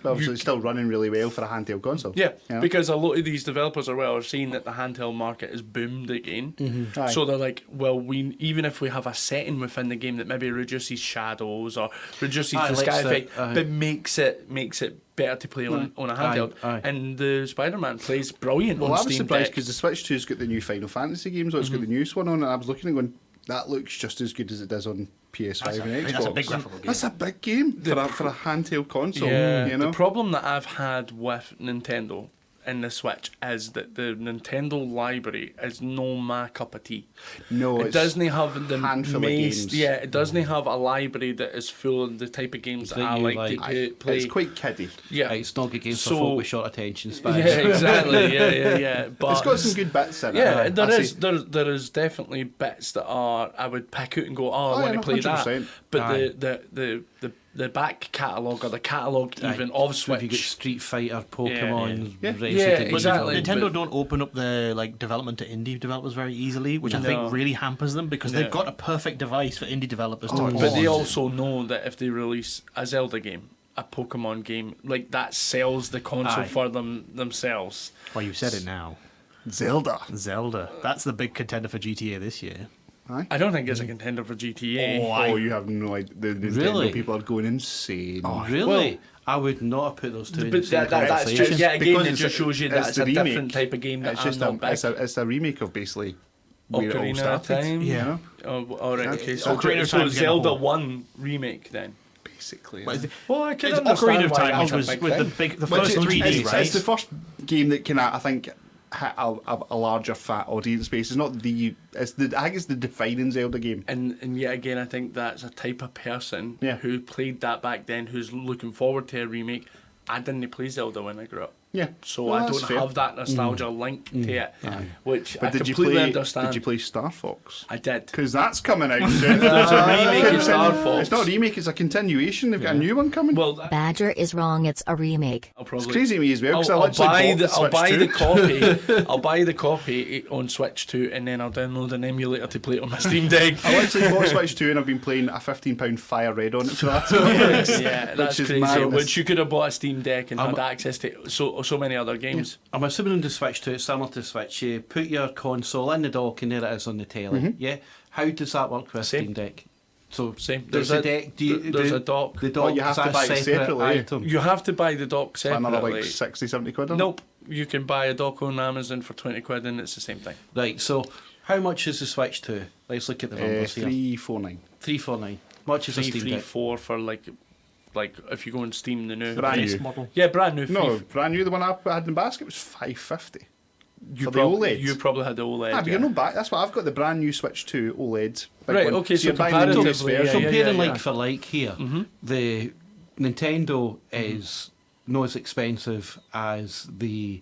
obviously it's still running really well for a handheld console. Yeah, because a lot of these developers are seeing that the handheld market has boomed again. Aye. So they're like, well, even if we have a setting within the game that maybe reduces shadows or reduces the sky effect, but makes it better to play on a handheld. Aye. And the Spider-Man plays brilliant Well, on I was Steam surprised Deck. because the Switch 2's got the new Final Fantasy games, it's got the newest one on it, and I was looking and going, that looks just as good as it does on PS5 and Xbox. That's a big graphical game. That's a big game for a handheld console. Yeah, you know? the problem that I've had with Nintendo and the Switch is that the Nintendo library is no my cup of tea. No, It it's doesn't have the handful of most, games. yeah, it doesn't have a library that is full of the type of games that That I you like like. to play. It's quite kiddie. Yeah, It's not good games for So- folk with short attention spans. yeah, exactly, yeah. But It's got some good bits in it. yeah, I there say- there is definitely bits that I would pick out and go, I yeah, want to no, play 100%. that. But Aye. the back catalogue or the catalogue even of So if you get Switch. Street Fighter, Pokemon, Yeah. Resident Yeah, Evil. exactly. Nintendo but- don't open up their development to indie developers very easily, which I No. think really hampers them because Yeah. they've got a perfect device for indie developers to But port. they also know that if they release a Zelda game, a Pokemon game, that sells the console Aye. for themselves. Well, you've said it now. Zelda. Zelda. That's the big contender for GTA this year. Aye. I don't think it's a contender for GTA. Oh, you have no idea. The Nintendo Really? people are going insane. Really? Well- I would not have put those two in the But same that's conversation. just, yeah, again, Because it just shows you that it's the a remake. different type of game that It's I'm just not big. it's a remake of basically where it all Ocarina of started. Time. Yeah. Oh, all right. Okay. So, Ocarina of so Time's getting a Zelda whole- 1 remake then. Basically. Well, Well, I can It's understand Ocarina of why Time, that's which a was big with the thing. the Which first is- 3D, it's, right? it's the first game that can, I think, hit a larger fat audience base. It's not the. I think it's the defining Zelda game. And yet again, I think that's a type of person Yeah. who played that back then, who's looking forward to a remake. I didn't play Zelda when I grew up. Yeah. So Well, I that's don't fair. have that nostalgia link to it, which I But did you completely play? understand. Did you play Star Fox? I did. Because that's coming out soon. There's a remake of Star Fox. It's not a remake; it's a continuation. They've got a new one coming. Well, Badger is wrong, it's a remake. I'll it's probably. crazy to me as well because I I'll literally buy bought the the I'll Switch buy 2. the copy. I'll buy the copy on Switch 2, and then I'll download an emulator to play it on my Steam Deck. I literally bought Switch 2 and I've been playing a £15 Fire Red on it for the last couple of weeks. Yeah, that's is crazy. madness. Which you could have bought a Steam Deck and had access to so many other games. I'm assuming on the Switch 2, it's similar to Switch. You put your console in the dock and there it is on the telly. Yeah. How does that work with a Same. Steam Deck? So Same. There's a deck. There's a dock. The dock. you have is to that buy a it separate separately. item? You have to buy the dock Another separately. like 60, 70 quid on it. Nope. You can buy a dock on Amazon for 20 quid and it's the same thing. Right. So how much is the Switch 2? Let's look at the numbers here. 349. 349. Much is a Steam Deck? 334 for like if you go on Steam the new Brand Base new. model. Yeah, brand new. No, brand new. The one I had in the basket was 550. you for the OLED. You probably had the OLED. But you're not back. That's why I've got the brand new Switch 2 OLED. big Right, one. okay, so you're buying the newest comparatively, version. yeah, Comparing yeah. like for like here, the Nintendo is not as expensive as the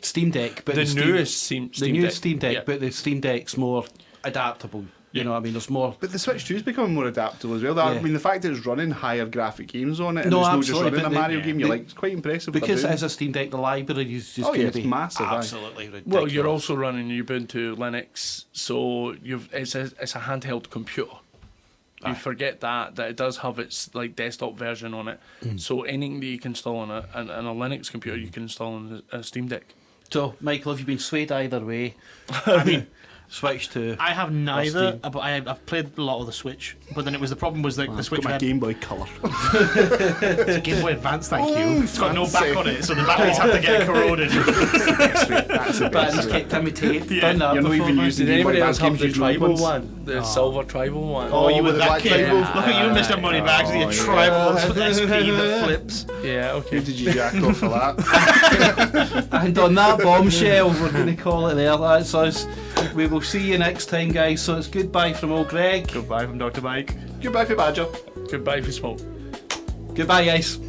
Steam Deck, but The Steam- newest Steam the new Deck, Steam Deck, yeah. but the Steam Deck's more adaptable. You know what I mean? There's more. But the Switch 2 is becoming more adaptable as well. I Yeah. mean, the fact that it's running higher graphic games on it, and No, it's not just absolutely, running a but Mario they- game, you're they- like, it's quite impressive. what Because they're as a Steam Deck, the library is just Oh, yeah, going to it's be massive, aye. absolutely ridiculous. Well, you're also running Ubuntu Linux, so it's a handheld computer. You forget that it does have its like desktop version on it. So anything that you can install on a Linux computer, you can install on a Steam Deck. So, Michael, have you been swayed either way? I mean, Switch to. I have neither, Steam. but I've played a lot of the Switch. But then the problem was that the Switch got my had Game Boy Color. it's a Game Boy Advance, thank you. It's got no back on it, so the batteries have to get corroded. That's the Batteries best. kept imitated. Yeah. Done that You're not before, even man. using Did anybody Game Boy else Advance have games, the use tribal ribbons. one? The silver tribal one? Oh, you were with the that black kid. tribal? Look at you, Mr. Moneybags, with your tribals with SP that flips. Yeah, okay. Who did you jack off for that? And on that bombshell, we're going to call it there. That's us. We will see you next time, guys. So it's goodbye from old Greg. Goodbye from Dr. Mike. Goodbye for Badger. Goodbye for smoke. Goodbye, guys.